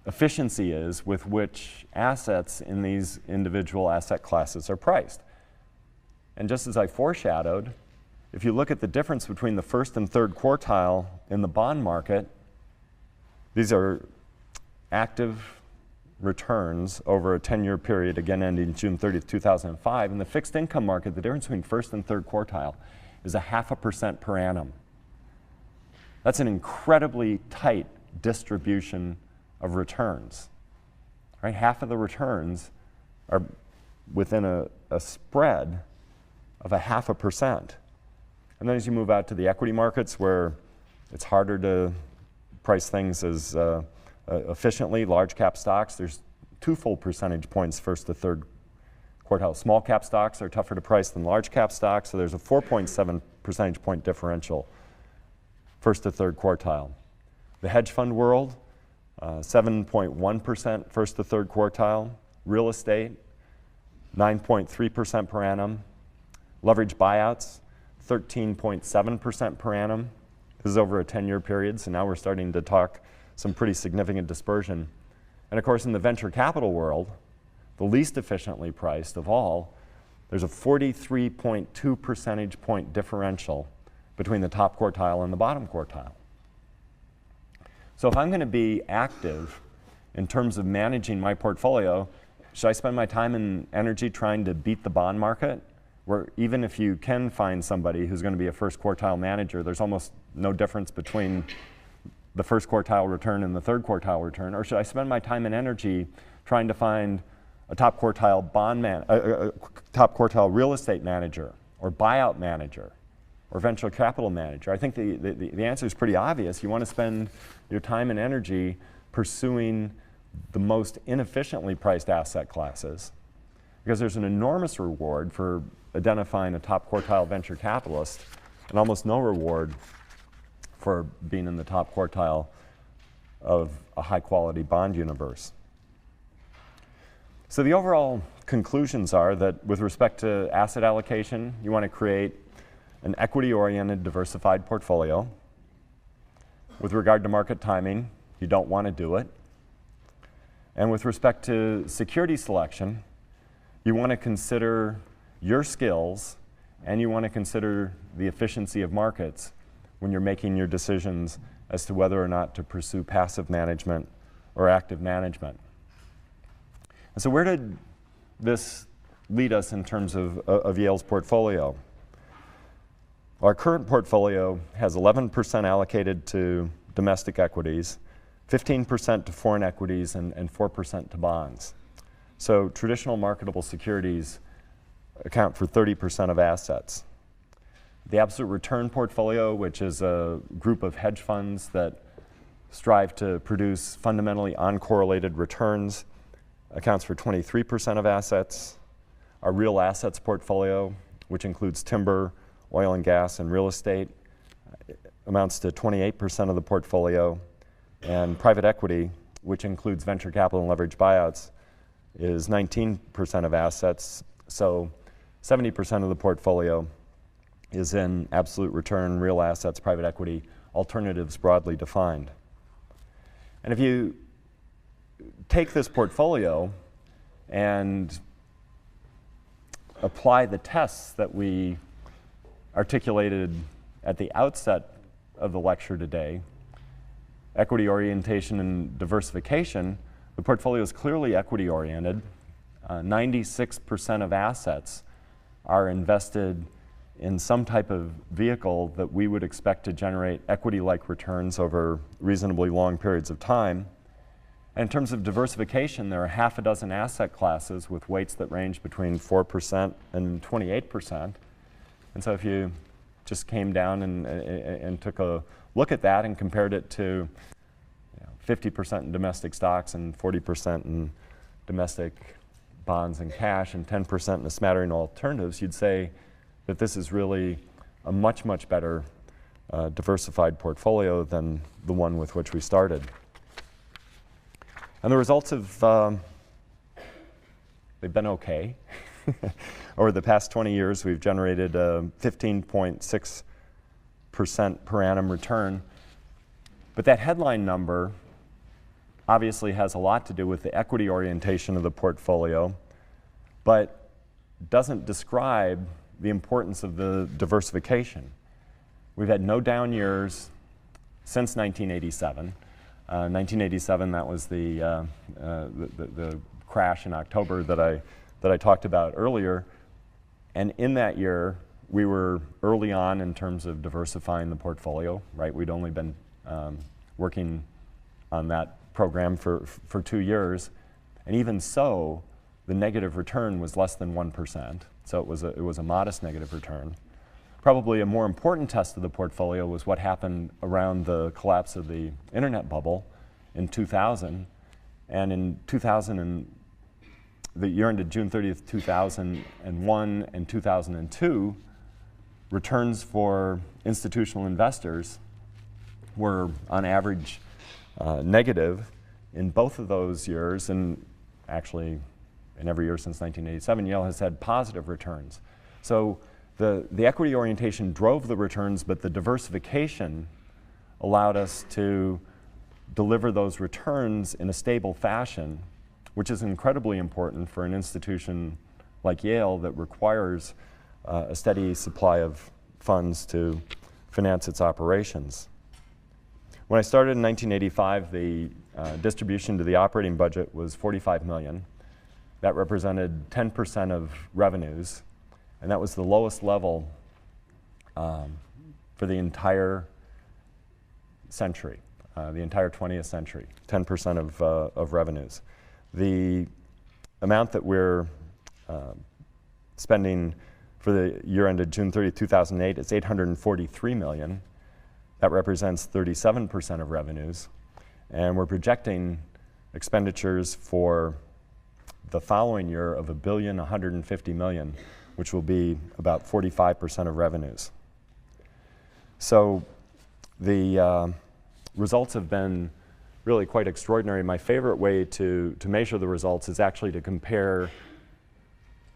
efficiency is with which assets in these individual asset classes are priced. And just as I foreshadowed, if you look at the difference between the first and third quartile in the bond market, these are active returns over a 10-year period, again ending June 30th, 2005. In the fixed income market, the difference between first and third quartile is 0.5% per annum. That's an incredibly tight distribution of returns, right? Half of the returns are within a spread of 0.5%. And then as you move out to the equity markets, where it's harder to price things as efficiently, large cap stocks, there's 2 full percentage points first to third quartile. Small cap stocks are tougher to price than large cap stocks, so there's a 4.7 percentage point differential first to third quartile. The hedge fund world, 7.1% first to third quartile. Real estate, 9.3% per annum. Leveraged buyouts, 13.7% per annum. This is over a 10-year period, so now we're starting to talk some pretty significant dispersion. And of course, in the venture capital world, the least efficiently priced of all, there's a 43.2 percentage point differential between the top quartile and the bottom quartile. So if I'm going to be active in terms of managing my portfolio, should I spend my time and energy trying to beat the bond market? Where even if you can find somebody who's going to be a first quartile manager, there's almost no difference between the first quartile return and the third quartile return. Or should I spend my time and energy trying to find a top quartile top quartile real estate manager, or buyout manager, or venture capital manager? I think the answer is pretty obvious. You want to spend your time and energy pursuing the most inefficiently priced asset classes, because there's an enormous reward for identifying a top quartile venture capitalist and almost no reward for being in the top quartile of a high quality bond universe. So the overall conclusions are that with respect to asset allocation, you want to create an equity-oriented diversified portfolio. With regard to market timing, you don't want to do it. And with respect to security selection, you want to consider your skills and you want to consider the efficiency of markets when you're making your decisions as to whether or not to pursue passive management or active management. And so where did this lead us in terms of Yale's portfolio? Our current portfolio has 11% allocated to domestic equities, 15% to foreign equities, and 4% to bonds. So traditional marketable securities account for 30% of assets. The absolute return portfolio, which is a group of hedge funds that strive to produce fundamentally uncorrelated returns, accounts for 23% of assets. Our real assets portfolio, which includes timber, oil and gas, and real estate, amounts to 28% of the portfolio. And private equity, which includes venture capital and leveraged buyouts, is 19% of assets. So 70% of the portfolio is in absolute return, real assets, private equity, alternatives broadly defined. And if you take this portfolio and apply the tests that we articulated at the outset of the lecture today, equity orientation and diversification, the portfolio is clearly equity oriented. 96% of assets are invested in some type of vehicle that we would expect to generate equity-like returns over reasonably long periods of time. And in terms of diversification, there are half a dozen asset classes with weights that range between 4% and 28%. And so if you just came down and took a look at that and compared it to 50% in domestic stocks and 40% in domestic bonds and cash and 10% in a smattering of alternatives, you'd say that this is really a much, much better diversified portfolio than the one with which we started. And the results have, they've been okay. Over the past 20 years, we've generated a 15.6% per annum return. But that headline number obviously has a lot to do with the equity orientation of the portfolio, but doesn't describe the importance of the diversification. We've had no down years since 1987. 1987, that was the crash in October that I talked about earlier. And in that year, we were early on in terms of diversifying the portfolio, right? We'd only been working on that program for 2 years. And even so, the negative return was less than 1%. So it was a modest negative return. Probably a more important test of the portfolio was what happened around the collapse of the internet bubble in 2000. And in 2000, the year ended June 30th, 2001 and 2002, returns for institutional investors were on average negative in both of those years, and actually in every year since 1987, Yale has had positive returns. So the equity orientation drove the returns, but the diversification allowed us to deliver those returns in a stable fashion, which is incredibly important for an institution like Yale that requires a steady supply of funds to finance its operations. When I started in 1985, the distribution to the operating budget was $45 million. That represented 10% of revenues, and that was the lowest level for the entire century, the entire 20th century, 10% of revenues. The amount that we're spending for the year ended June 30, 2008 is $843 million. That represents 37% of revenues. And we're projecting expenditures for the following year of $1.15 billion, which will be about 45% of revenues. So the results have been really quite extraordinary. My favorite way to measure the results is actually to compare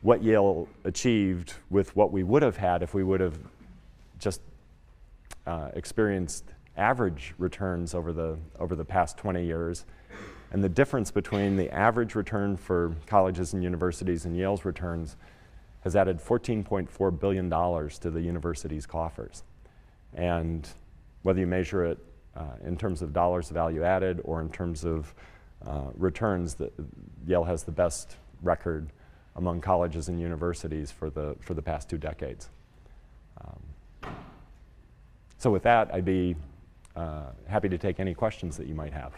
what Yale achieved with what we would have had if we would have just experienced average returns over the past 20 years. And the difference between the average return for colleges and universities and Yale's returns has added $14.4 billion to the university's coffers. And whether you measure it in terms of dollars of value added or in terms of returns, Yale has the best record among colleges and universities for the past 2 decades. So with that, I'd be happy to take any questions that you might have.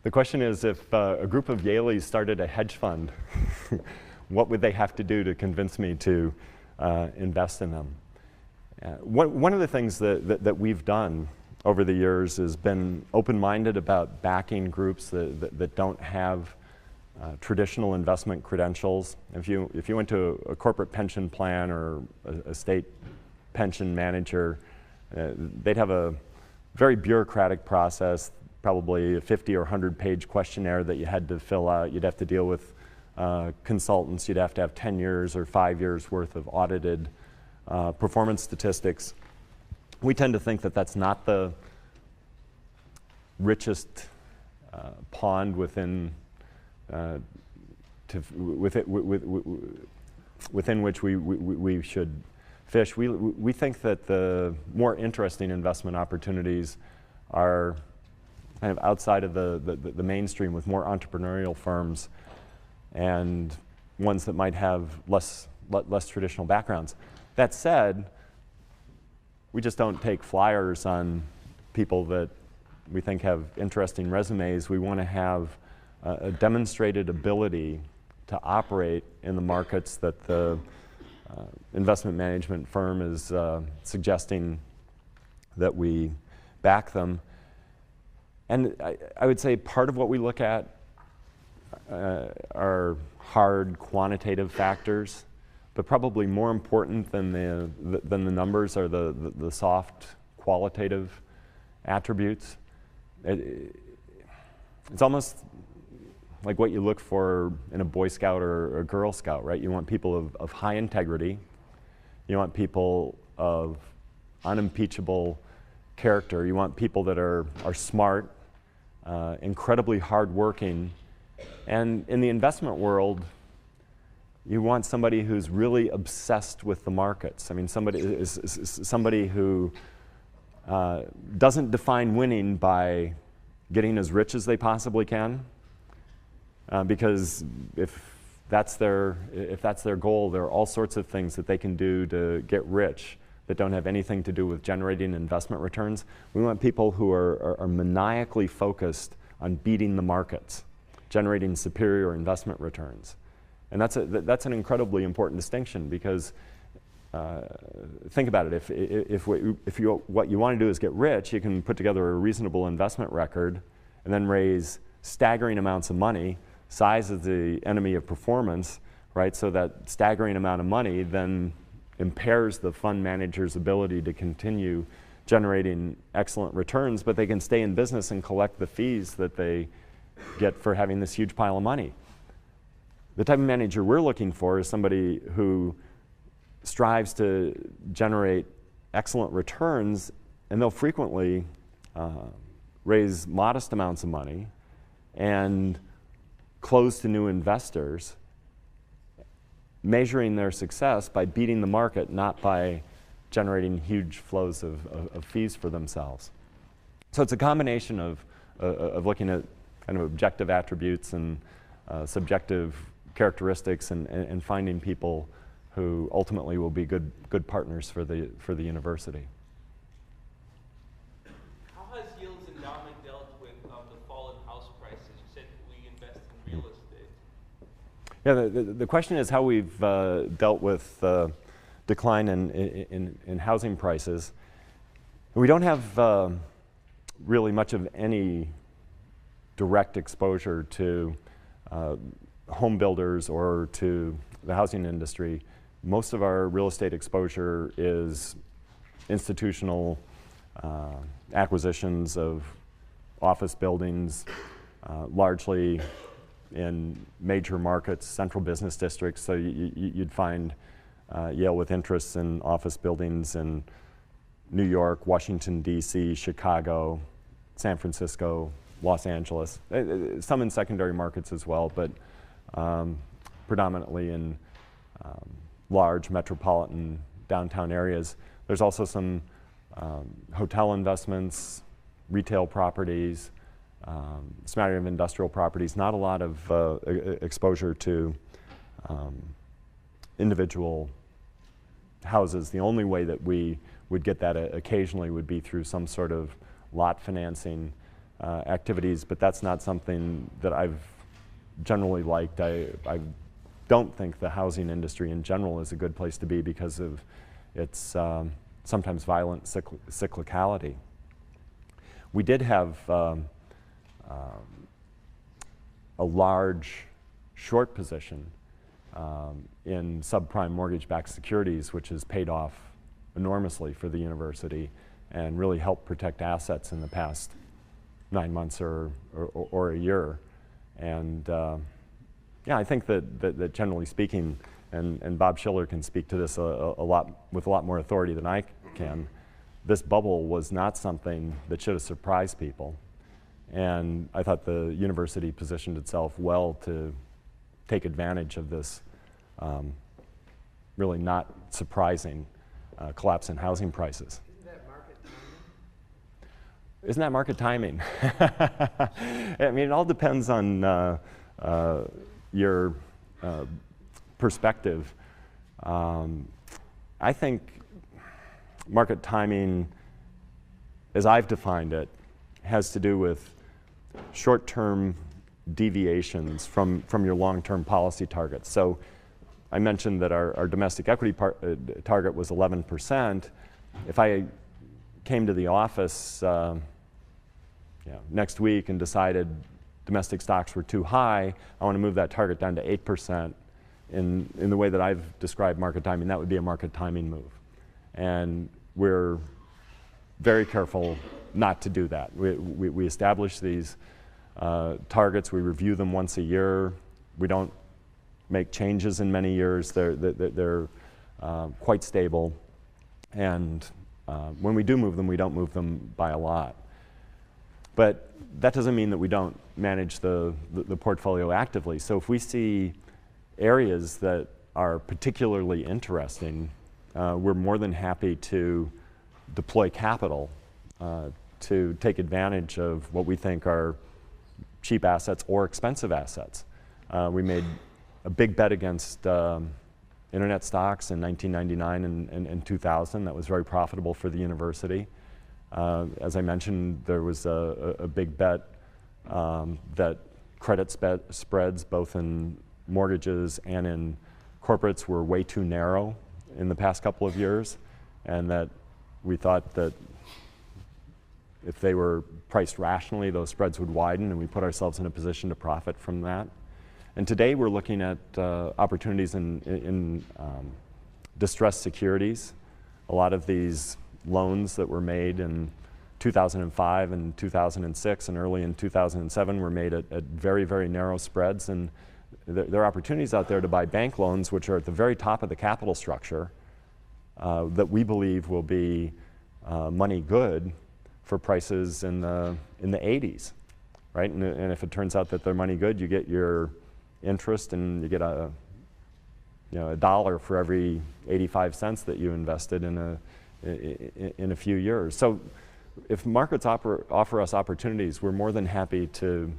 The question is, if a group of Yaleys started a hedge fund, what would they have to do to convince me to invest in them? One of the things that we've done over the years has been open-minded about backing groups that don't have traditional investment credentials. If you went to a corporate pension plan or a state pension manager, they'd have a very bureaucratic process, probably a 50 or 100-page questionnaire that you had to fill out. You'd have to deal with consultants. You'd have to have 10 years or 5 years worth of audited performance statistics. We tend to think that that's not the richest pond within which we should fish. We think that the more interesting investment opportunities are kind of outside of the mainstream, with more entrepreneurial firms and ones that might have less traditional backgrounds. That said, we just don't take flyers on people that we think have interesting resumes. We want to have a demonstrated ability to operate in the markets that the investment management firm is suggesting that we back them. And I would say part of what we look at are hard quantitative factors, but probably more important than the numbers are the soft qualitative attributes. It's almost like what you look for in a Boy Scout or a Girl Scout, right? You want people of high integrity. You want people of unimpeachable character. You want people that are smart, incredibly hardworking. And in the investment world, you want somebody who's really obsessed with the markets. I mean, somebody who doesn't define winning by getting as rich as they possibly can, because if that's their goal, there are all sorts of things that they can do to get rich that don't have anything to do with generating investment returns. We want people who are maniacally focused on beating the markets, generating superior investment returns. And that's an incredibly important distinction, because think about it. If what you want to do is get rich, you can put together a reasonable investment record and then raise staggering amounts of money. Size is the enemy of performance, right? So that staggering amount of money then impairs the fund manager's ability to continue generating excellent returns, but they can stay in business and collect the fees that they get for having this huge pile of money. The type of manager we're looking for is somebody who strives to generate excellent returns, and they'll frequently raise modest amounts of money and close to new investors, measuring their success by beating the market, not by generating huge flows of fees for themselves. So it's a combination of looking at kind of objective attributes and subjective characteristics, and finding people who ultimately will be good partners for the university. How has Yale's endowment dealt with the fall in house prices? You said we invest in real estate. Yeah, the question is how we've dealt with decline in housing prices. We don't have really much of any direct exposure to home builders or to the housing industry. Most of our real estate exposure is institutional acquisitions of office buildings, largely in major markets, central business districts. So you'd find Yale with interests in office buildings in New York, Washington, D.C., Chicago, San Francisco, Los Angeles, some in secondary markets as well, but predominantly in large metropolitan downtown areas. There's also some hotel investments, retail properties, smattering of industrial properties, not a lot of exposure to individual houses. The only way that we would get that occasionally would be through some sort of lot financing activities, but that's not something that I've generally liked. I don't think the housing industry in general is a good place to be because of its sometimes violent cyclicality. We did have a large short position in subprime mortgage-backed securities, which has paid off enormously for the university and really helped protect assets in the past 9 months or a year. And yeah, I think that generally speaking, and Bob Shiller can speak to this with a lot more authority than I can, this bubble was not something that should have surprised people. And I thought the university positioned itself well to take advantage of this really not surprising collapse in housing prices. Isn't that market timing? I mean, it all depends on your perspective. I think market timing, as I've defined it, has to do with short-term deviations from your long-term policy targets. So I mentioned that our domestic equity target was 11%. If I came to the office next week and decided domestic stocks were too high, I want to move that target down to 8%. In the way that I've described market timing, that would be a market timing move. And we're very careful not to do that. We establish these targets, we review them once a year. We don't make changes in many years. They're quite stable. And when we do move them, we don't move them by a lot. But that doesn't mean that we don't manage the portfolio actively. So if we see areas that are particularly interesting, we're more than happy to deploy capital to take advantage of what we think are cheap assets or expensive assets. We made a big bet against internet stocks in 1999 and 2000. That was very profitable for the university. As I mentioned, there was a big bet that credit spreads, both in mortgages and in corporates, were way too narrow in the past couple of years, and that we thought that if they were priced rationally, those spreads would widen, and we put ourselves in a position to profit from that. And today we're looking at opportunities in distressed securities. A lot of these loans that were made in 2005 and 2006 and early in 2007 were made at very, very narrow spreads. And there are opportunities out there to buy bank loans, which are at the very top of the capital structure, that we believe will be money good for prices in the 80s, right? And if it turns out that they're money good, you get your interest and you get a dollar for every 85 cents that you invested in a few years. So if markets offer us opportunities, we're more than happy to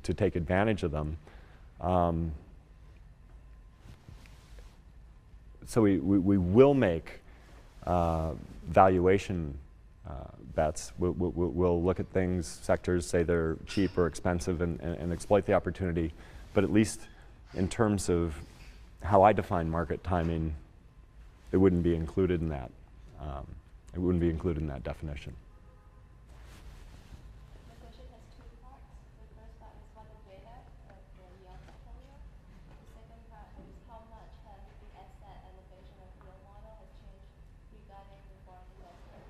take advantage of them. So we will make valuation bets. We'll look at things, sectors, say they're cheap or expensive, and exploit the opportunity. But at least in terms of how I define market timing, it wouldn't be included in that. It wouldn't be included in that definition. The question has two parts. The first part is what the data of the yield portfolio. The second part is how much has the asset allocation of your model has changed regarding the foreign investment.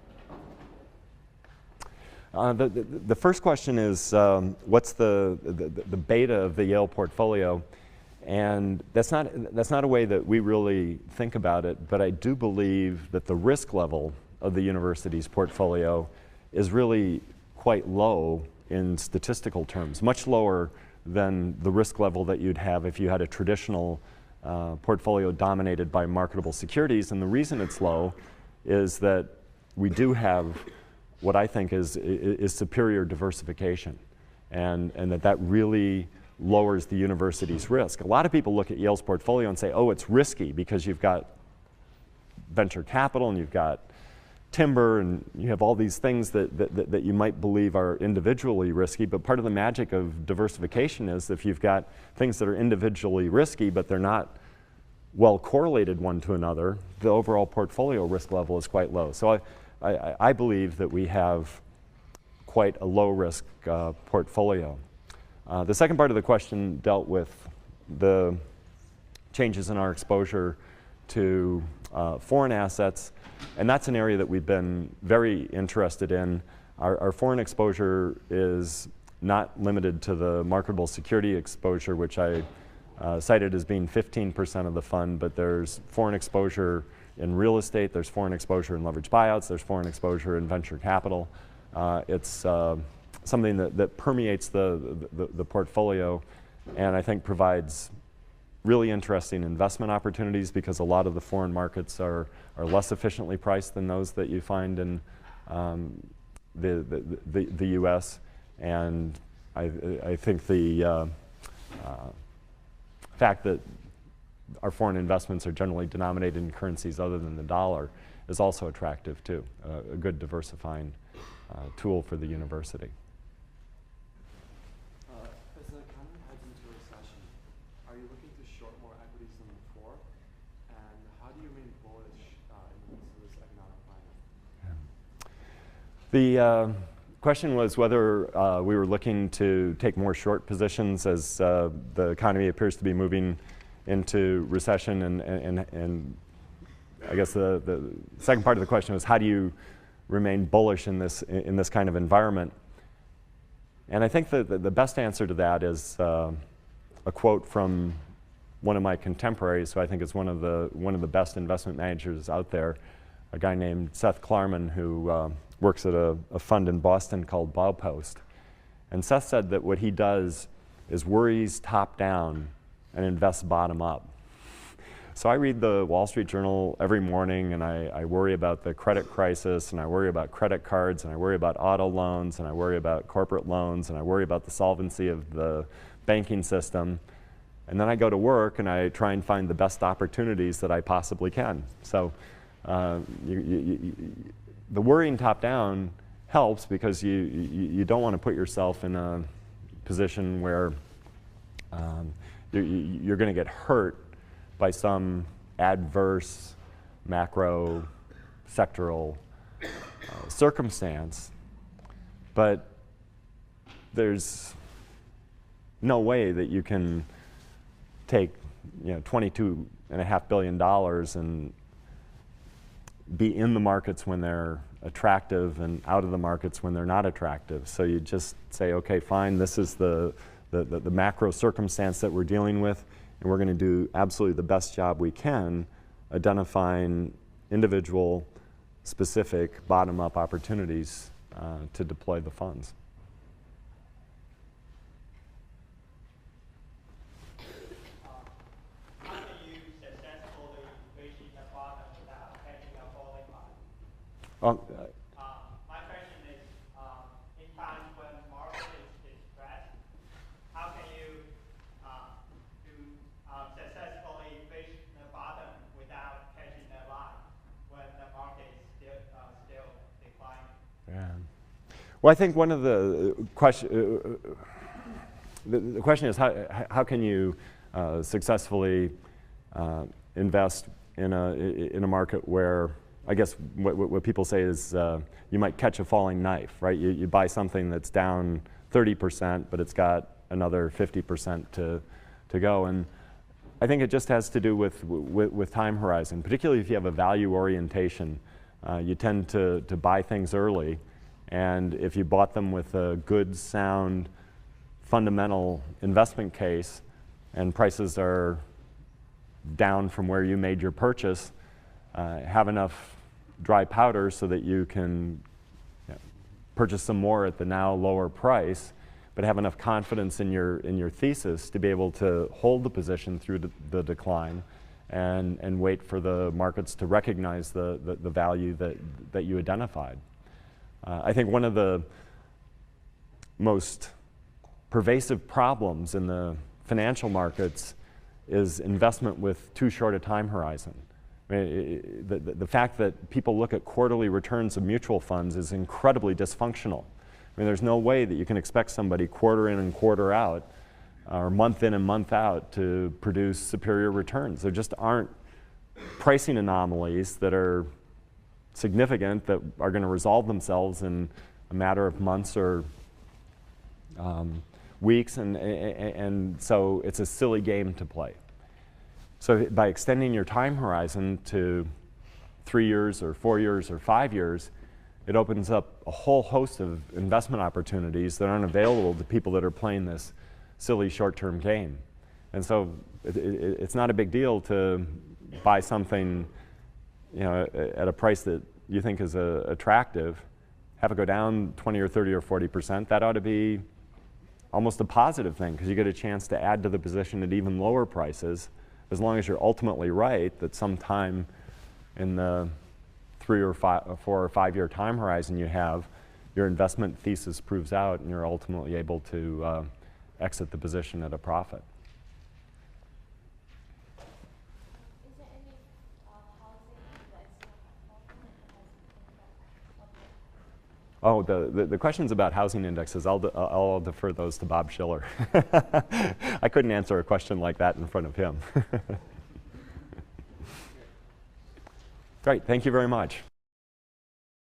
The first question is what's the beta of the Yale portfolio, and that's not a way that we really think about it. But I do believe that the risk level of the university's portfolio is really quite low in statistical terms, much lower than the risk level that you'd have if you had a traditional portfolio dominated by marketable securities. And the reason it's low is that we do have what I think is superior diversification, and that really lowers the university's risk. A lot of people look at Yale's portfolio and say, oh, it's risky because you've got venture capital and you've got timber, and you have all these things that you might believe are individually risky, but part of the magic of diversification is if you've got things that are individually risky, but they're not well correlated one to another, the overall portfolio risk level is quite low. So I believe that we have quite a low risk portfolio. The second part of the question dealt with the changes in our exposure to foreign assets, and that's an area that we've been very interested in. Our foreign exposure is not limited to the marketable security exposure, which I cited as being 15% of the fund, but there's foreign exposure in real estate, there's foreign exposure in leveraged buyouts, there's foreign exposure in venture capital. It's something that permeates the portfolio, and I think provides really interesting investment opportunities because a lot of the foreign markets are less efficiently priced than those that you find in the U.S. And I think the fact that our foreign investments are generally denominated in currencies other than the dollar is also attractive too, a good diversifying tool for the university. As the economy heads into a recession, are you looking to short more equities than before? And how do you remain bullish in the midst of this economic climate? The question was whether we were looking to take more short positions as the economy appears to be moving into recession, and I guess the second part of the question was how do you remain bullish in this kind of environment? And I think that the best answer to that is a quote from one of my contemporaries, who I think is one of the best investment managers out there, a guy named Seth Klarman, who works at a fund in Boston called Baupost. And Seth said that what he does is worries top down and invests bottom up. So I read the Wall Street Journal every morning, and I worry about the credit crisis, and I worry about credit cards, and I worry about auto loans, and I worry about corporate loans, and I worry about the solvency of the banking system. And then I go to work and I try and find the best opportunities that I possibly can. So the worrying top down helps because you don't want to put yourself in a position where you're going to get hurt by some adverse macro sectoral circumstance. But there's no way that you can take $22.5 billion and be in the markets when they're attractive and out of the markets when they're not attractive. So you just say, okay, fine, this is the macro circumstance that we're dealing with, and we're going to do absolutely the best job we can identifying individual, specific, bottom-up opportunities to deploy the funds. How can you successfully reach the bottom without catching a falling bottom? My question is, in times when the market is stressed, how can you successfully reach the bottom without catching the line when the market is still declining? Yeah. Well, I think one of the question is how can you successfully invest in a market where, I guess what people say is you might catch a falling knife, right? You buy something that's down 30%, but it's got another 50% to go. And I think it just has to do with time horizon, particularly if you have a value orientation. You tend to buy things early, and if you bought them with a good, sound, fundamental investment case, and prices are down from where you made your purchase, have enough dry powder so that you can purchase some more at the now lower price, but have enough confidence in your thesis to be able to hold the position through the decline and wait for the markets to recognize the value that you identified. I think one of the most pervasive problems in the financial markets is investment with too short a time horizon. I mean, the fact that people look at quarterly returns of mutual funds is incredibly dysfunctional. I mean, there's no way that you can expect somebody quarter in and quarter out, or month in and month out, to produce superior returns. There just aren't pricing anomalies that are significant that are going to resolve themselves in a matter of months or weeks, and so it's a silly game to play. So by extending your time horizon to 3 years or 4 years or 5 years, it opens up a whole host of investment opportunities that aren't available to people that are playing this silly short-term game. And so it's not a big deal to buy something, you know, at a price that you think is attractive, have it go down 20 or 30 or 40%. That ought to be almost a positive thing, because you get a chance to add to the position at even lower prices, as long as you're ultimately right that sometime in the 3 or 4 or 5 year time horizon you have, your investment thesis proves out and you're ultimately able to exit the position at a profit. Is there any housing index Oh, the questions about housing indexes, I'll defer those to Bob Shiller. I couldn't answer a question like that in front of him. Great, thank you very much.